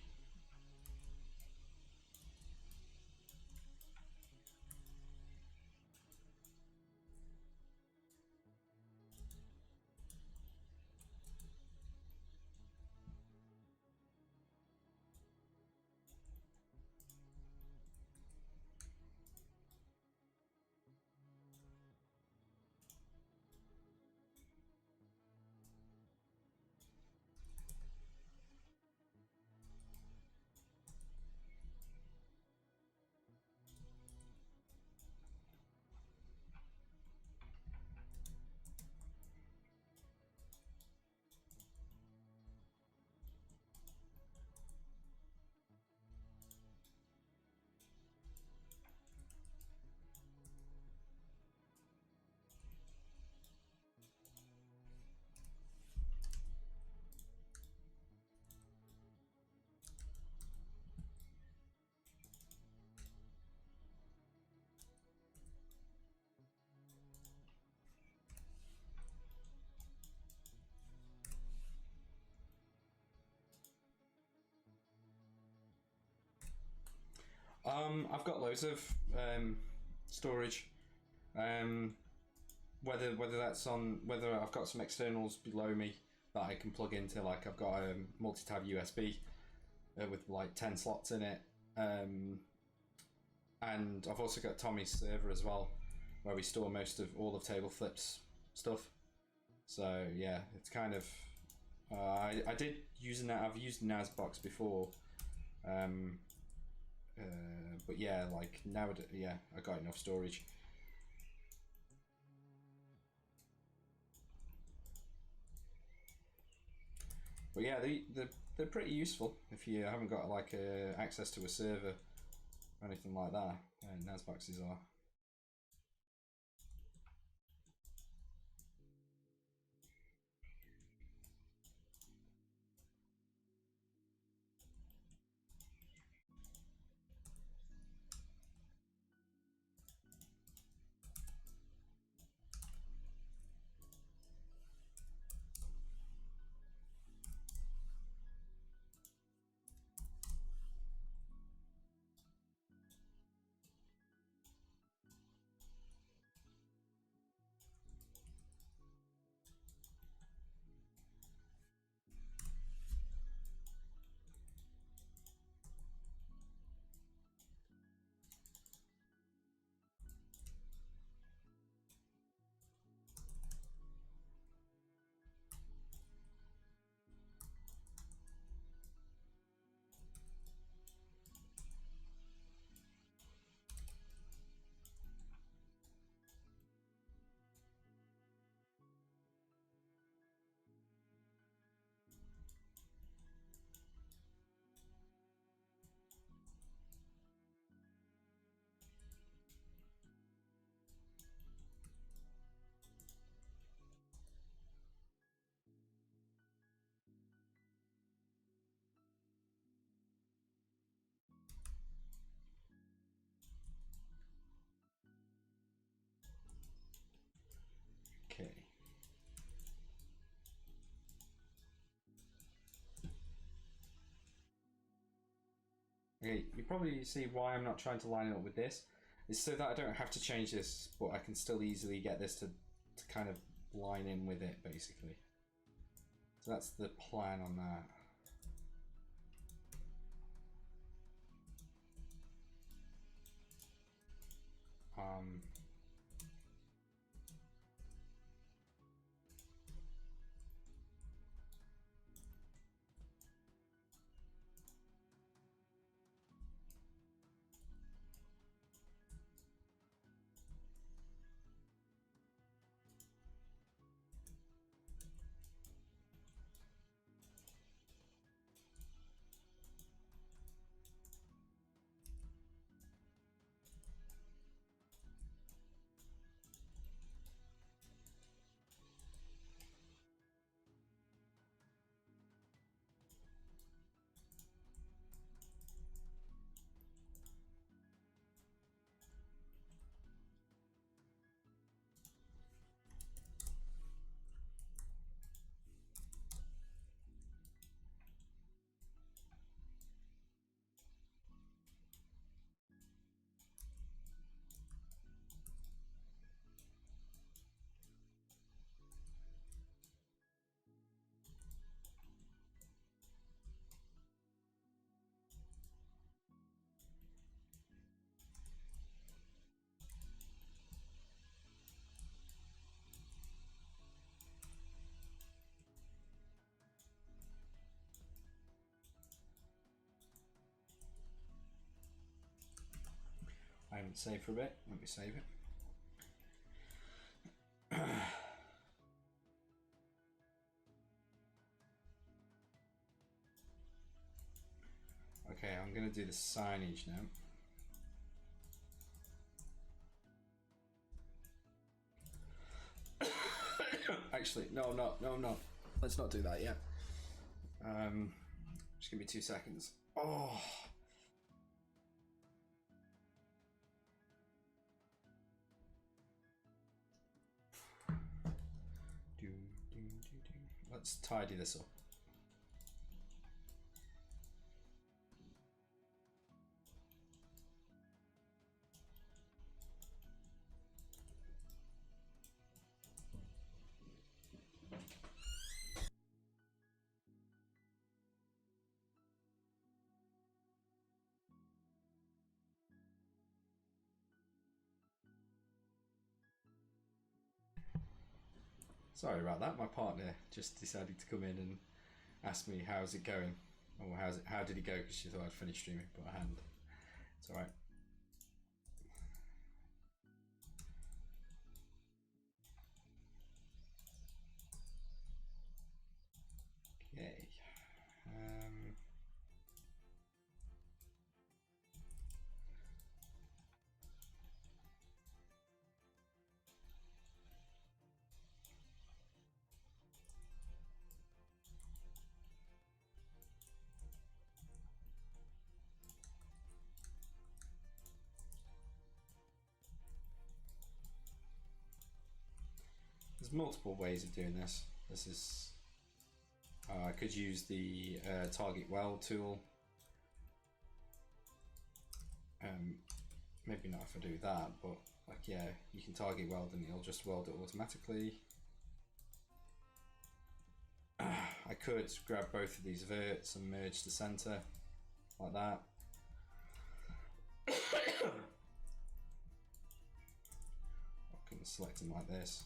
I've got loads of storage. Whether that's on whether I've got some externals below me that I can plug into, like I've got a multi-tab USB with like 10 slots in it, and I've also got Tommy's server as well, where we store most of all of Table Flip's stuff. So yeah, it's kind of I did use I've used NASBox before. But yeah, like nowadays, yeah, I got enough storage. But yeah, they're pretty useful if you haven't got like access to a server or anything like that. NAS boxes are. Okay. Okay, you probably see why I'm not trying to line it up with this. It's so that I don't have to change this, but I can still easily get this to kind of line in with it, basically. So that's the plan on that. I haven't saved for a bit. Let me save it. Okay, I'm going to do the signage now. Actually, no, I'm not. Let's not do that yet. Just give me 2 seconds. Oh. Let's tidy this up. Sorry about that. My partner just decided to come in and ask me how's it going, or how did it go, because she thought I'd finished streaming, but I hadn't. It's all right. Okay. multiple ways of doing this. This is I could use the target weld tool. Maybe not if I do that, but like, yeah, you can target weld and it'll just weld it automatically. I could grab both of these verts and merge the center like that. I can select them like this.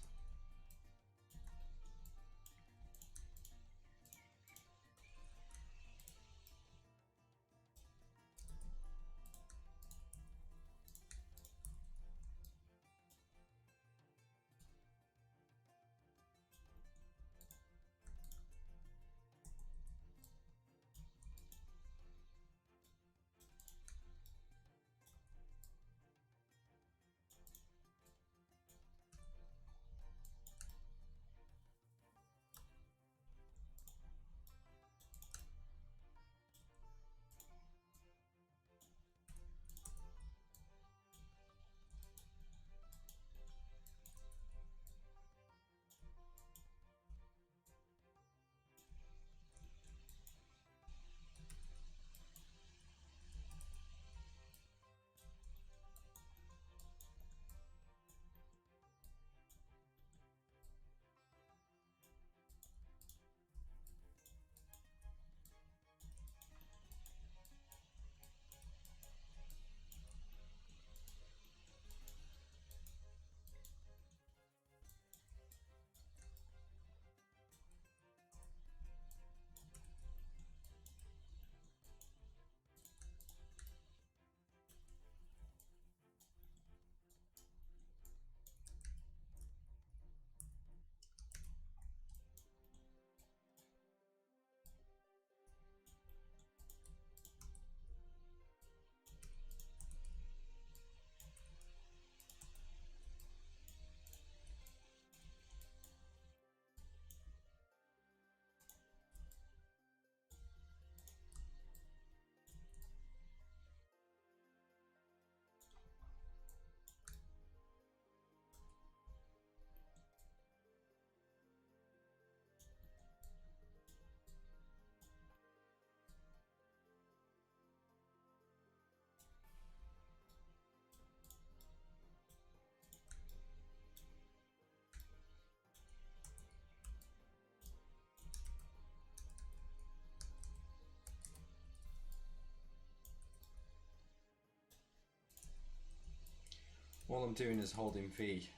All I'm doing is holding V,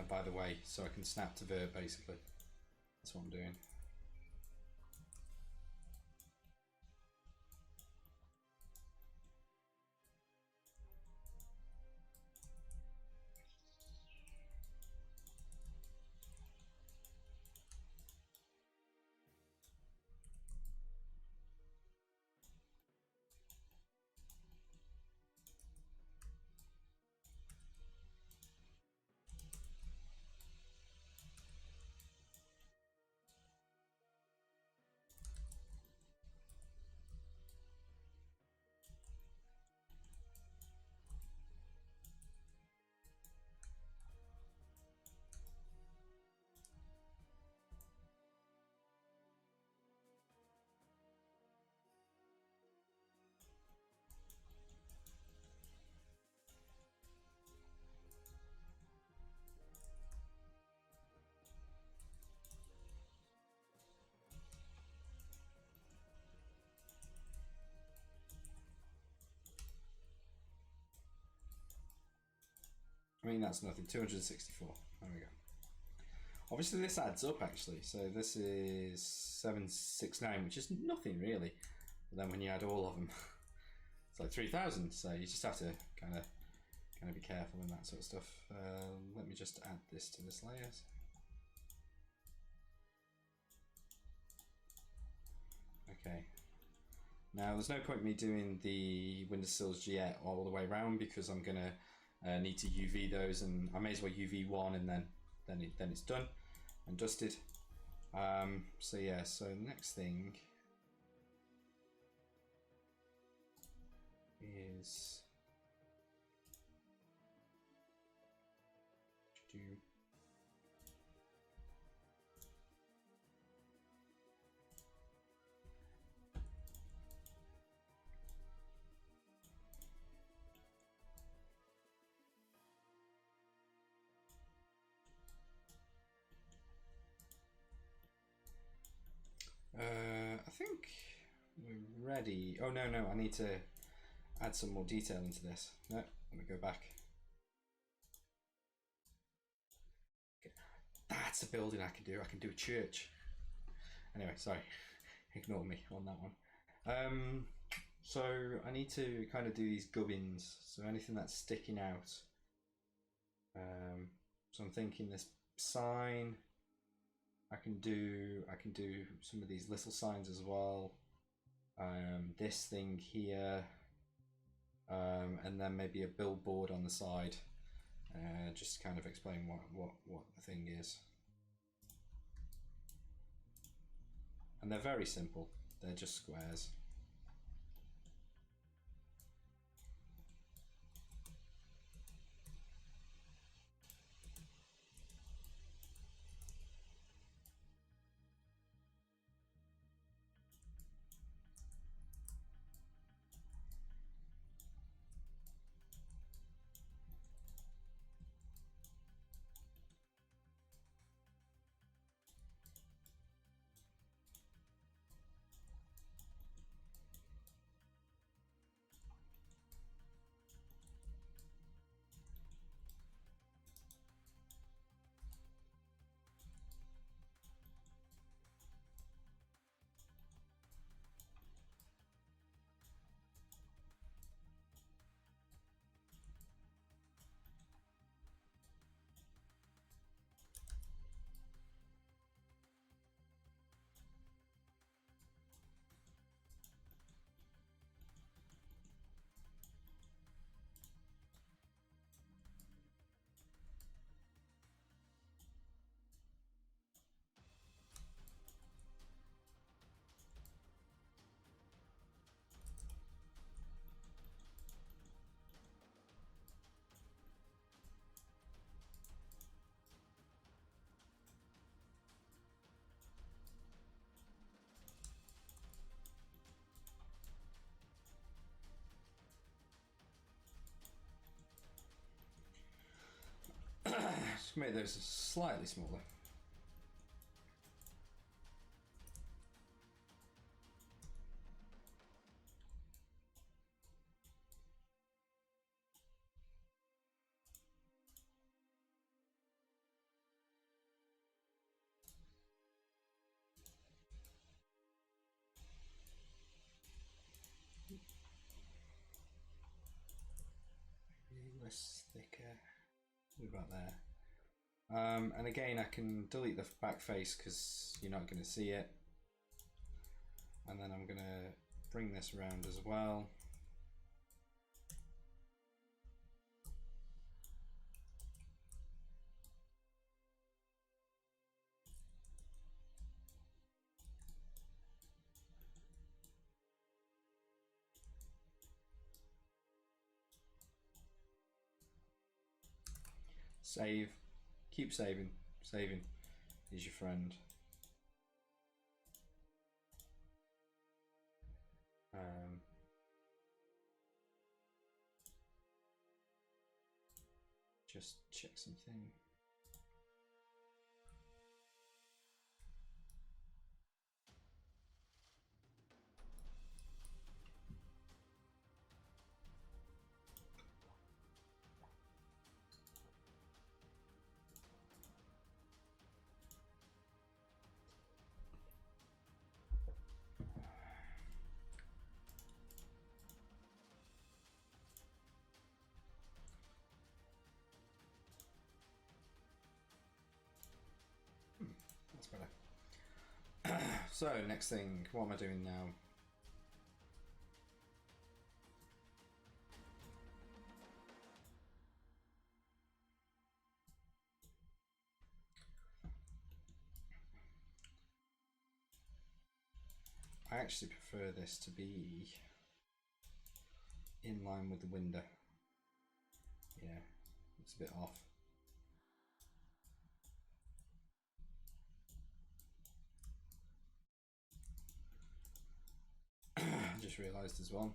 by the way, so I can snap to vert basically. That's what I'm doing. I mean, that's nothing, 264, there we go. Obviously this adds up actually, so this is 769, which is nothing really. But then when you add all of them, it's like 3,000, so you just have to kind of be careful and that sort of stuff. Let me just add this to this layer. Okay. Now there's no point me doing the windowsills yet all the way around because I'm gonna need to UV those, and I may as well UV one and then it's done and dusted. So yeah, so the next thing is think we're ready. Oh no, I need to add some more detail into this. No, let me go back. Okay. That's a building I can do. I can do a church. Anyway, sorry, ignore me on that one. So I need to kind of do these gubbins. So anything that's sticking out. So I'm thinking this sign. I can do some of these little signs as well. This thing here, and then maybe a billboard on the side. Just to kind of explain what the thing is. And they're very simple. They're just squares. Just make those slightly smaller. Maybe less thicker. What about there? And again, I can delete the back face because you're not going to see it. And then I'm going to bring this around as well. Save. Keep saving. Saving is your friend. Just check something. Better. So next thing, what am I doing now? I actually prefer this to be in line with the window. Yeah, it's a bit off. Just realised as well.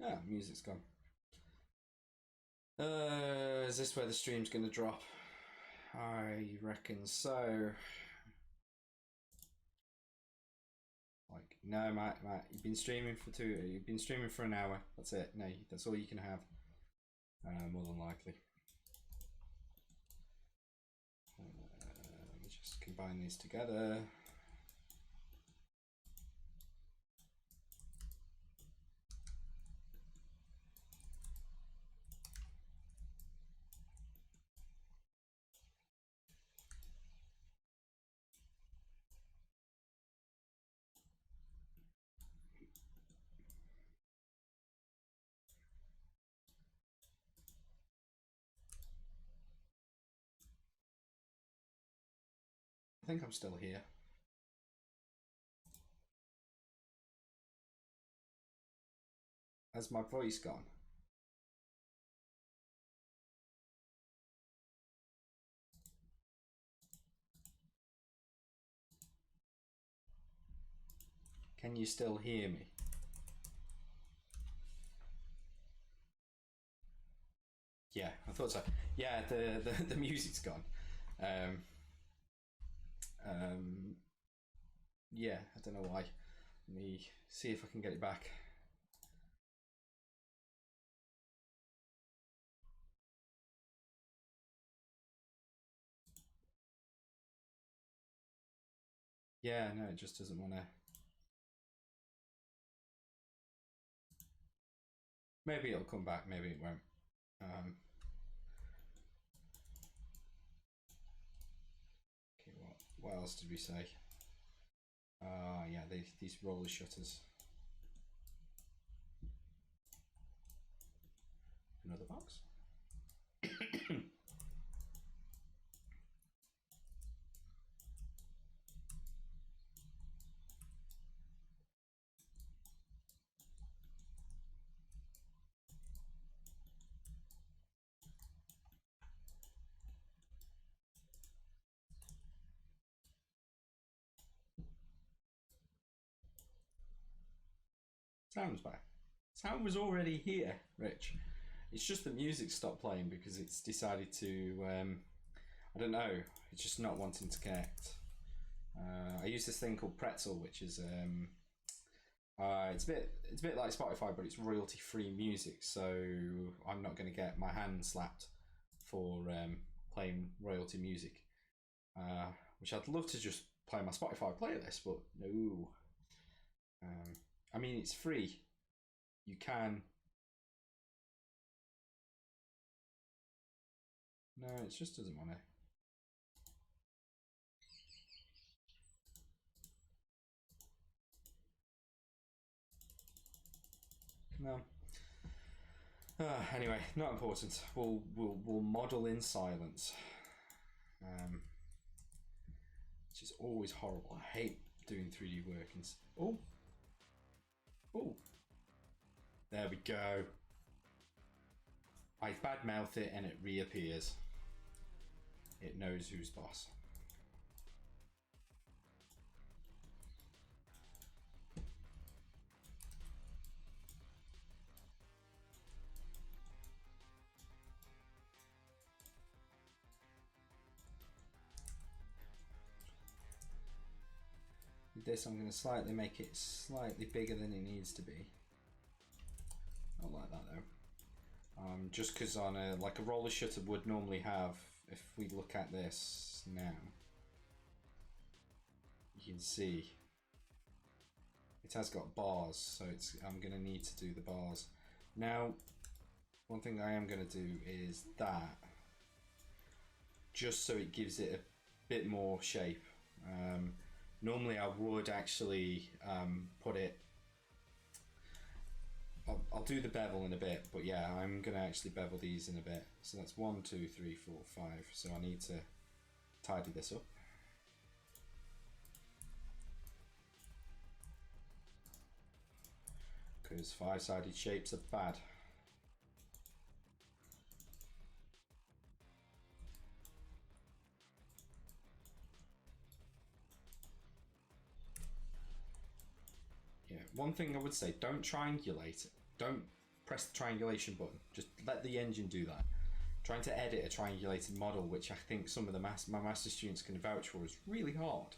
Ah, music's gone. Is this where the stream's going to drop? I reckon so. Like, no, Matt, you've been streaming for an hour. That's it. No, that's all you can have. More than likely. Let me just combine these together. I think I'm still here. Has my voice gone? Can you still hear me? Yeah, I thought so. Yeah, the music's gone. Yeah, I don't know why. Let me see if I can get it back. Yeah, no, it just doesn't want to. Maybe it'll come back, maybe it won't. Okay, what else did we say? Yeah, these roller shutters. Another box. Sound's back. Sound was already here, Rich. It's just the music stopped playing because it's decided to, I don't know, it's just not wanting to connect. I use this thing called Pretzel, which is, it's a bit like Spotify, but it's royalty-free music, so I'm not going to get my hand slapped for playing royalty music, which I'd love to just play my Spotify playlist, but no. I mean, it's free. You can. No, it just doesn't want to. No. Anyway, not important. We'll model in silence, which is always horrible. I hate doing 3D work. Oh, there we go. I badmouth it and it reappears. It knows who's boss. With this, I'm going to slightly make it slightly bigger than it needs to be. Not like that though. Just because on a roller shutter would normally have, if we look at this now, you can see it has got bars, so I'm going to need to do the bars. Now, one thing I am going to do is that, just so it gives it a bit more shape. Normally I would actually put it, I'll do the bevel in a bit, but yeah, I'm going to actually bevel these in a bit. So that's 1, 2, 3, 4, 5. So I need to tidy this up. Because 5-sided shapes are bad. Yeah, one thing I would say, don't triangulate it. Don't press the triangulation button. Just let the engine do that. Trying to edit a triangulated model, which I think some of the my master students can vouch for, is really hard.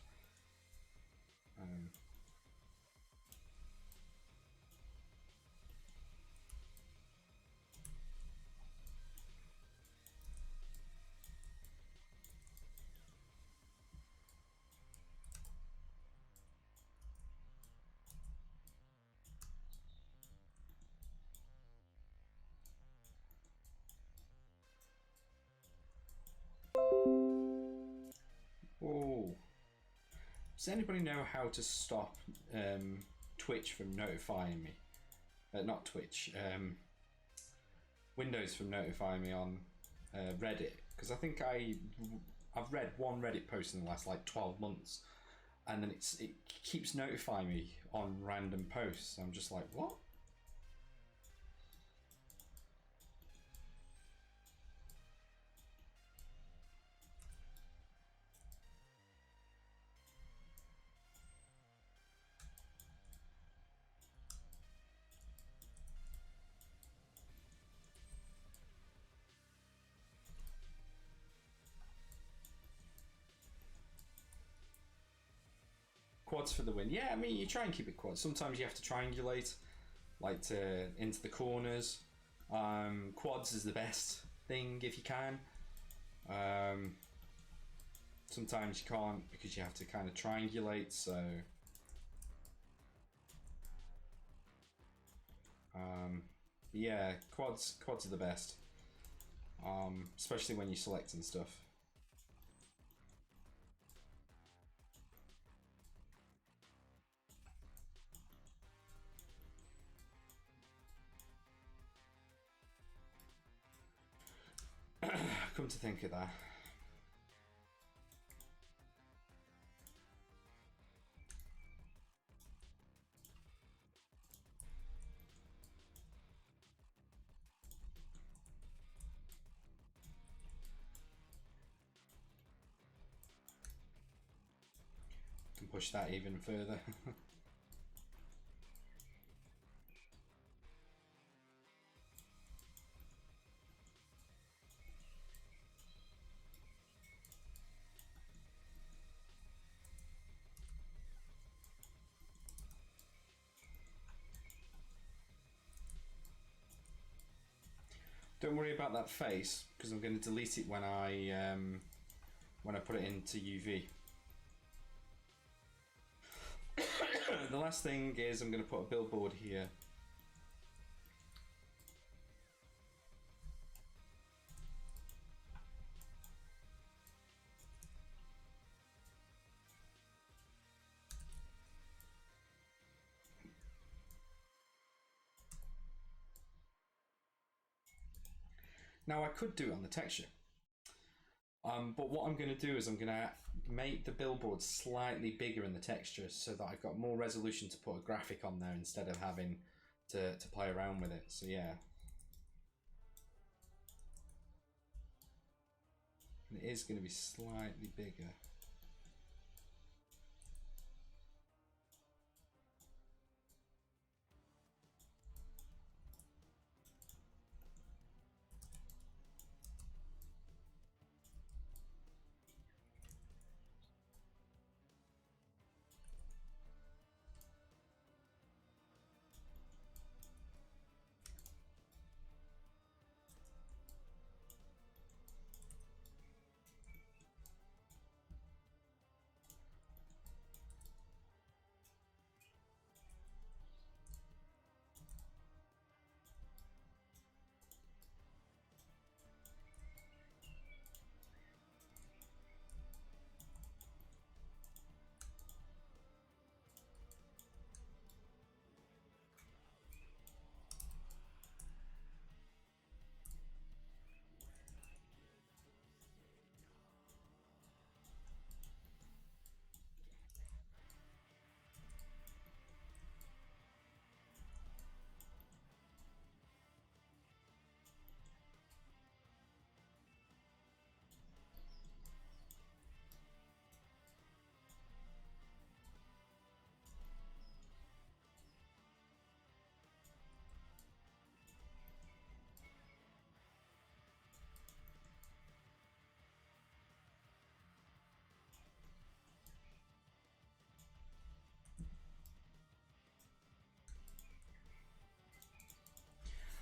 Oh, does anybody know how to stop Twitch from notifying me? Not Twitch. Windows from notifying me on Reddit, because I think I've read one Reddit post in the last like 12 months, and then it keeps notifying me on random posts. I'm just like, what? Quads for the win. Yeah, I mean, you try and keep it quads. Sometimes you have to triangulate, like into the corners. Quads is the best thing if you can. Sometimes you can't because you have to kind of triangulate, so yeah, quads are the best, especially when you're selecting stuff. Come to think of that. Can push that even further. Don't worry about that face, because I'm going to delete it when I put it into UV. The last thing is I'm going to put a billboard here. Now I could do it on the texture, but what I'm going to do is I'm going to make the billboard slightly bigger in the texture so that I've got more resolution to put a graphic on there instead of having to play around with it. So yeah. And it is going to be slightly bigger.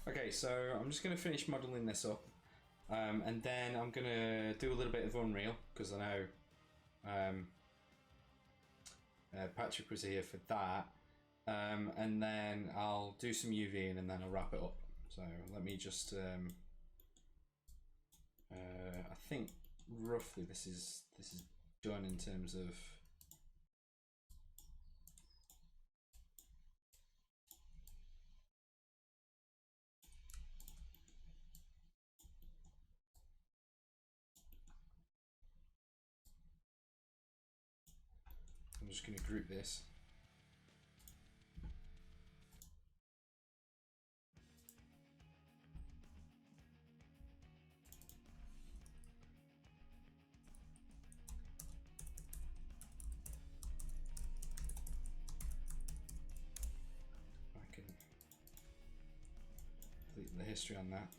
Okay, so I'm just going to finish modelling this up, and then I'm going to do a little bit of Unreal, because I know Patrick was here for that, and then I'll do some UVing and then I'll wrap it up. So let me just, I think roughly this is done in terms of I'm just going to group this. I can delete the history on that.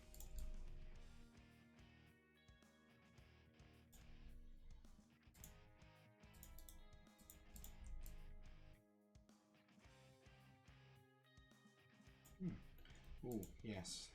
Oh, yes.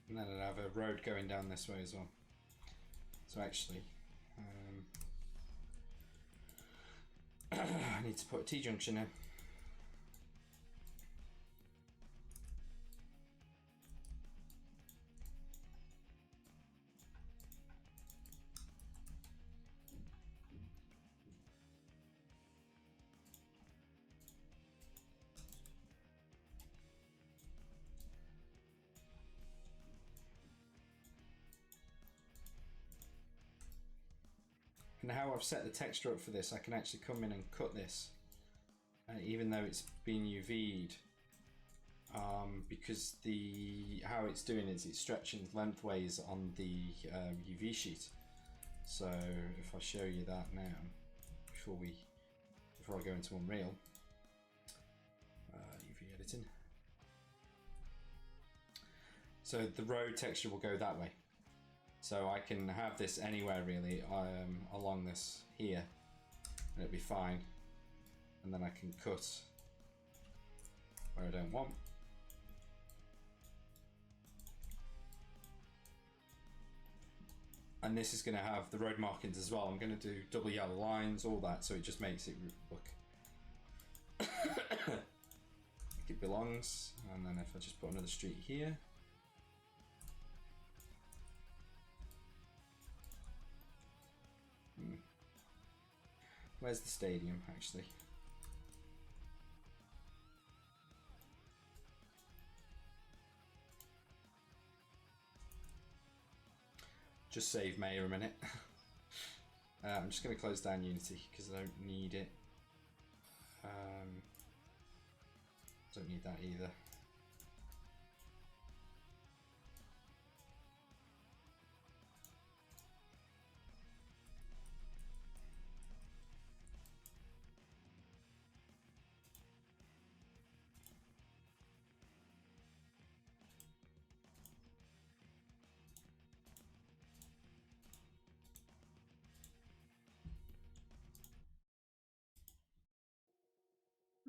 And then I'd have a road going down this way as well. So actually, I need to put a T-junction in. And how I've set the texture up for this, I can actually come in and cut this, even though it's been UV'd, because how it's doing is it's stretching lengthways on the UV sheet. So if I show you that now, before I go into Unreal, UV editing. So the road texture will go that way. So I can have this anywhere really, along this here, and it'll be fine. And then I can cut where I don't want. And this is going to have the road markings as well. I'm going to do double yellow lines, all that, so it just makes it look like it belongs. And then if I just put another street here. Where's the stadium, actually? Just save Mayor a minute. I'm just going to close down Unity because I don't need it. Don't need that either.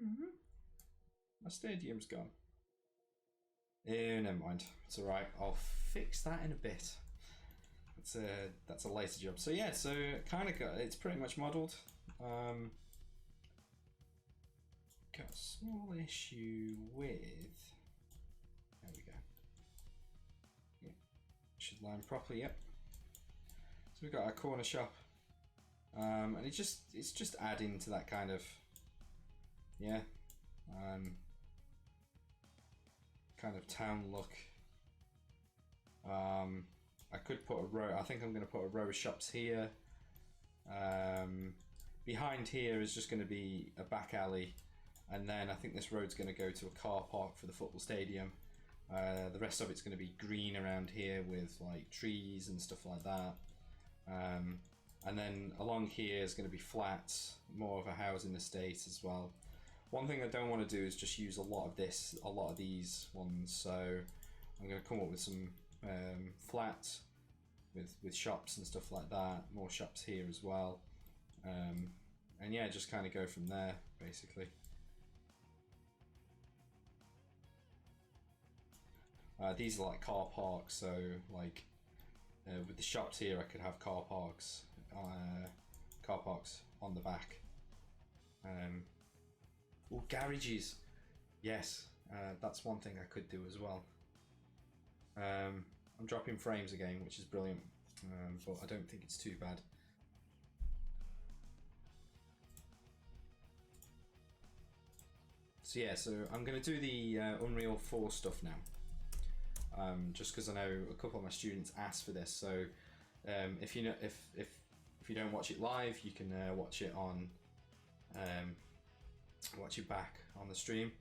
My stadium's gone. Never mind. It's alright. I'll fix that in a bit. That's a later job. So yeah, so kind of it's pretty much modelled. Got a small issue with. There we go. Yeah, should line properly. Yep. So we've got our corner shop, and it's just adding to that kind of kind of town look. I could put a row. I think I'm going to put a row of shops here. Behind here is just going to be a back alley, and then I think this road's going to go to a car park for the football stadium. The rest of it's going to be green around here with like trees and stuff like that. And then along here is going to be flats, more of a housing estate as well. One thing I don't want to do is just use a lot of these ones. So I'm going to come up with some flats with shops and stuff like that. More shops here as well. And yeah, just kind of go from there basically. These are like car parks, so like with the shops here, I could have car parks on the back. Oh, garages, yes, that's one thing I could do as well. I'm dropping frames again, which is brilliant, but I don't think it's too bad. So yeah, so I'm going to do the Unreal 4 stuff now. Just because I know a couple of my students asked for this, so if you don't watch it live, you can watch it on watch it back on the stream.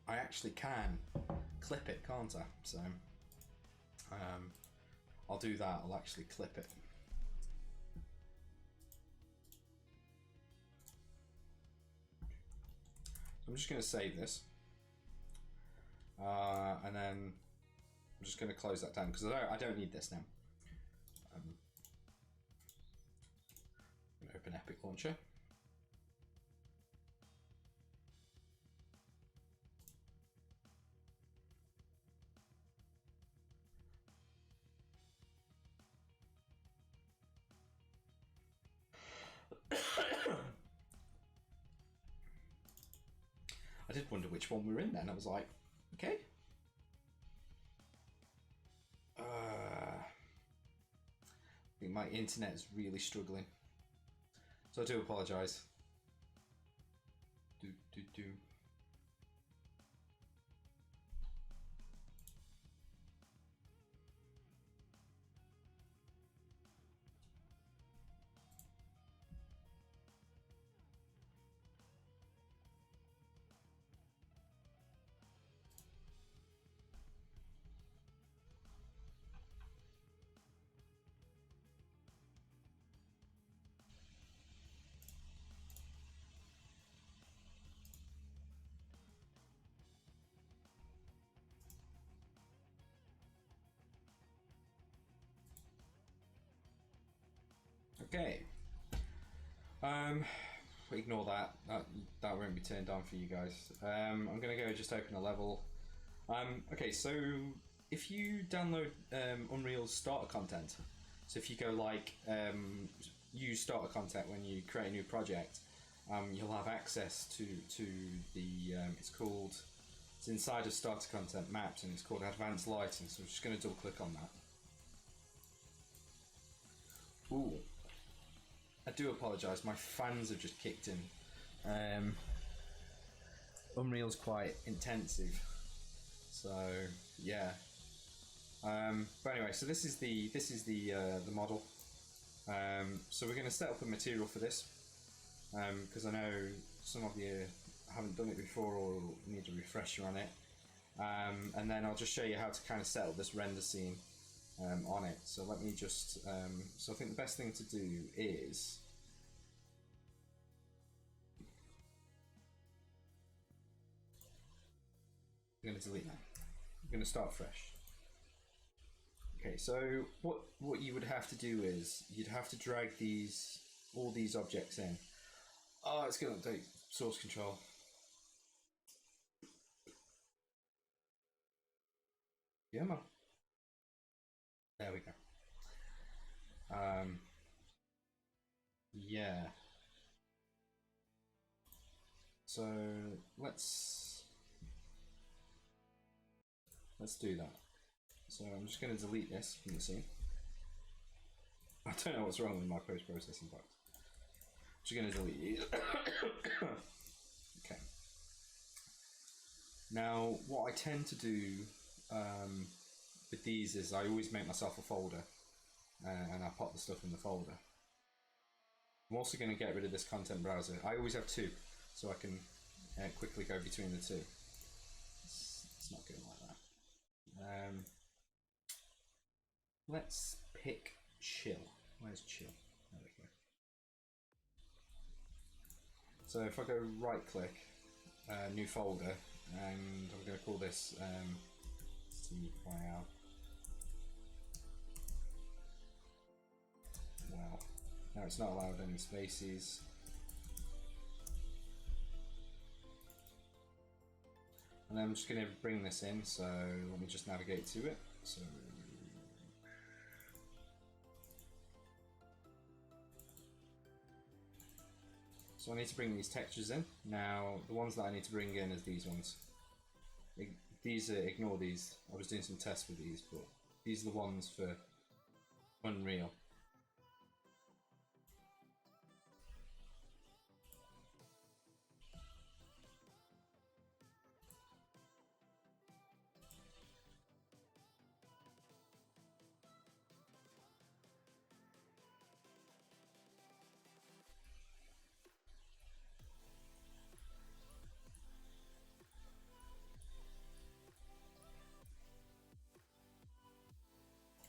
I actually can clip it, can't I? So I'll do that. I'll actually clip it. I'm just going to save this, and then I'm just going to close that down because I don't need this now. I'm going to open Epic Launcher. I did wonder which one we were in then. I was like, okay. I think my internet is really struggling. So I do apologise. Do. Okay. Ignore that. That won't be turned on for you guys. I'm gonna go just open a level. Okay, so if you download Unreal's starter content, so if you go like use starter content when you create a new project, you'll have access to the it's inside of starter content maps, and it's called advanced lighting. So I'm just going to double click on that. Ooh. I do apologise, my fans have just kicked in. Unreal's quite intensive, so yeah. But anyway, so this is the model. So we're going to set up a material for this, because I know some of you haven't done it before or need a refresher on it. And then I'll just show you how to kind of set up this render scene on it. So let me just, so I think the best thing to do is, I'm going to delete that. I'm going to start fresh. Okay, Okay, so what you would have to do is you'd have to drag all these objects in. Oh, it's going to update source control. Yeah, man. There we go. Yeah. So let's do that. So I'm just going to delete this from the scene. I don't know what's wrong with my post-processing box. I'm just going to delete these. Okay. Now, what I tend to do with these is I always make myself a folder, and I pop the stuff in the folder. I'm also going to get rid of this content browser. I always have two, so I can quickly go between the two. It's not going like that. Let's pick chill. Where's chill? There we go. So if I go right click, new folder, and I'm going to call this CYL. Wow. Now it's not allowed any spaces. And then I'm just going to bring this in, so let me just navigate to it. So I need to bring these textures in. Now, the ones that I need to bring in is these ones. Ignore these. I was doing some tests with these, but these are the ones for Unreal.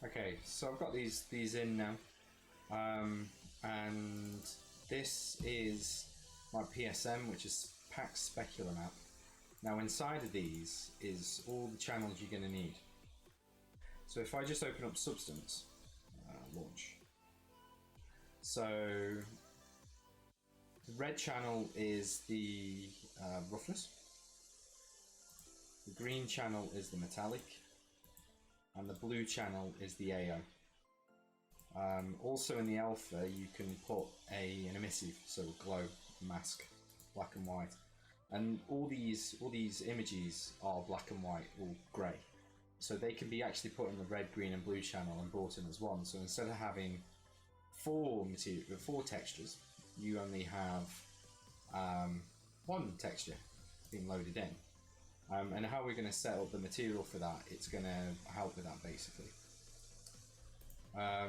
Okay, so I've got these in now, and this is my PSM, which is Pax Specular Map. Now inside of these is all the channels you're going to need. So if I just open up Substance, launch. So the red channel is the roughness, the green channel is the metallic, and the blue channel is the AO. Also in the alpha you can put an emissive, so glow, mask, black and white, and all these images are black and white or grey, so they can be actually put in the red, green and blue channel and brought in as one. So instead of having four textures, you only have one texture being loaded in. And how we're going to set up the material for that, it's going to help with that basically. I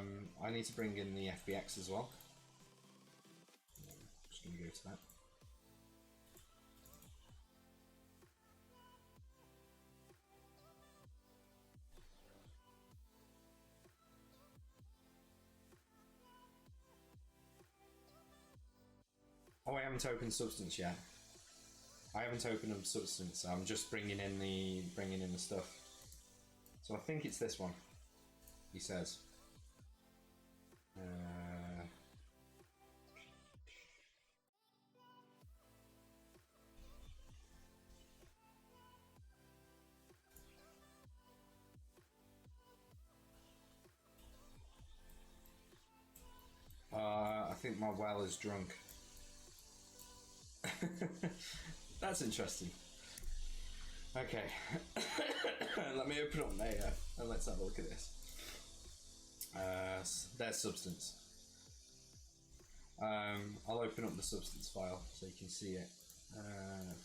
need to bring in the FBX as well. I'm just going to go to that. Oh, I haven't opened Substance yet. I haven't opened up Substance. I'm just bringing in the stuff. So I think it's this one. He says. I think my well is drunk. That's interesting. Okay, let me open up there and let's have a look at this. There's Substance. I'll open up the Substance file so you can see it.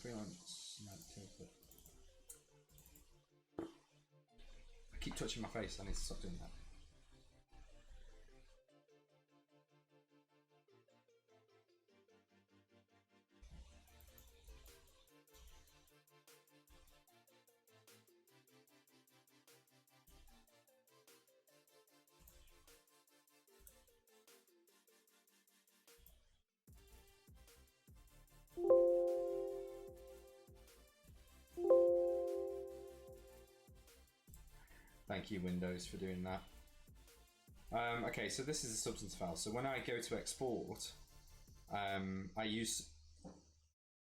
Freelance template. I keep touching my face, I need to stop doing that. Thank you, Windows, for doing that. Okay, so this is a substance file. So when I go to export, I use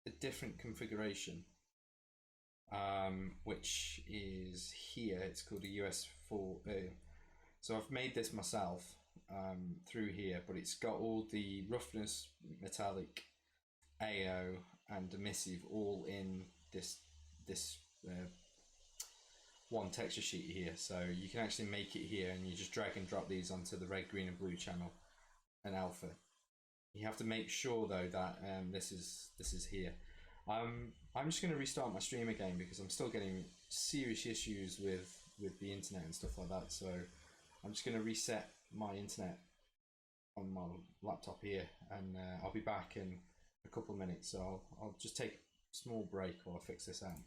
a different configuration, which is here. It's called a US4. So I've made this myself through here, but it's got all the roughness, metallic, AO, and emissive all in this one texture sheet here. So you can actually make it here, and you just drag and drop these onto the red, green, and blue channel and alpha. You have to make sure though that this is here. I'm just going to restart my stream again because I'm still getting serious issues with the internet and stuff like that. So I'm just going to reset my internet on my laptop here, and I'll be back in a couple of minutes. So I'll just take a small break while I fix this out.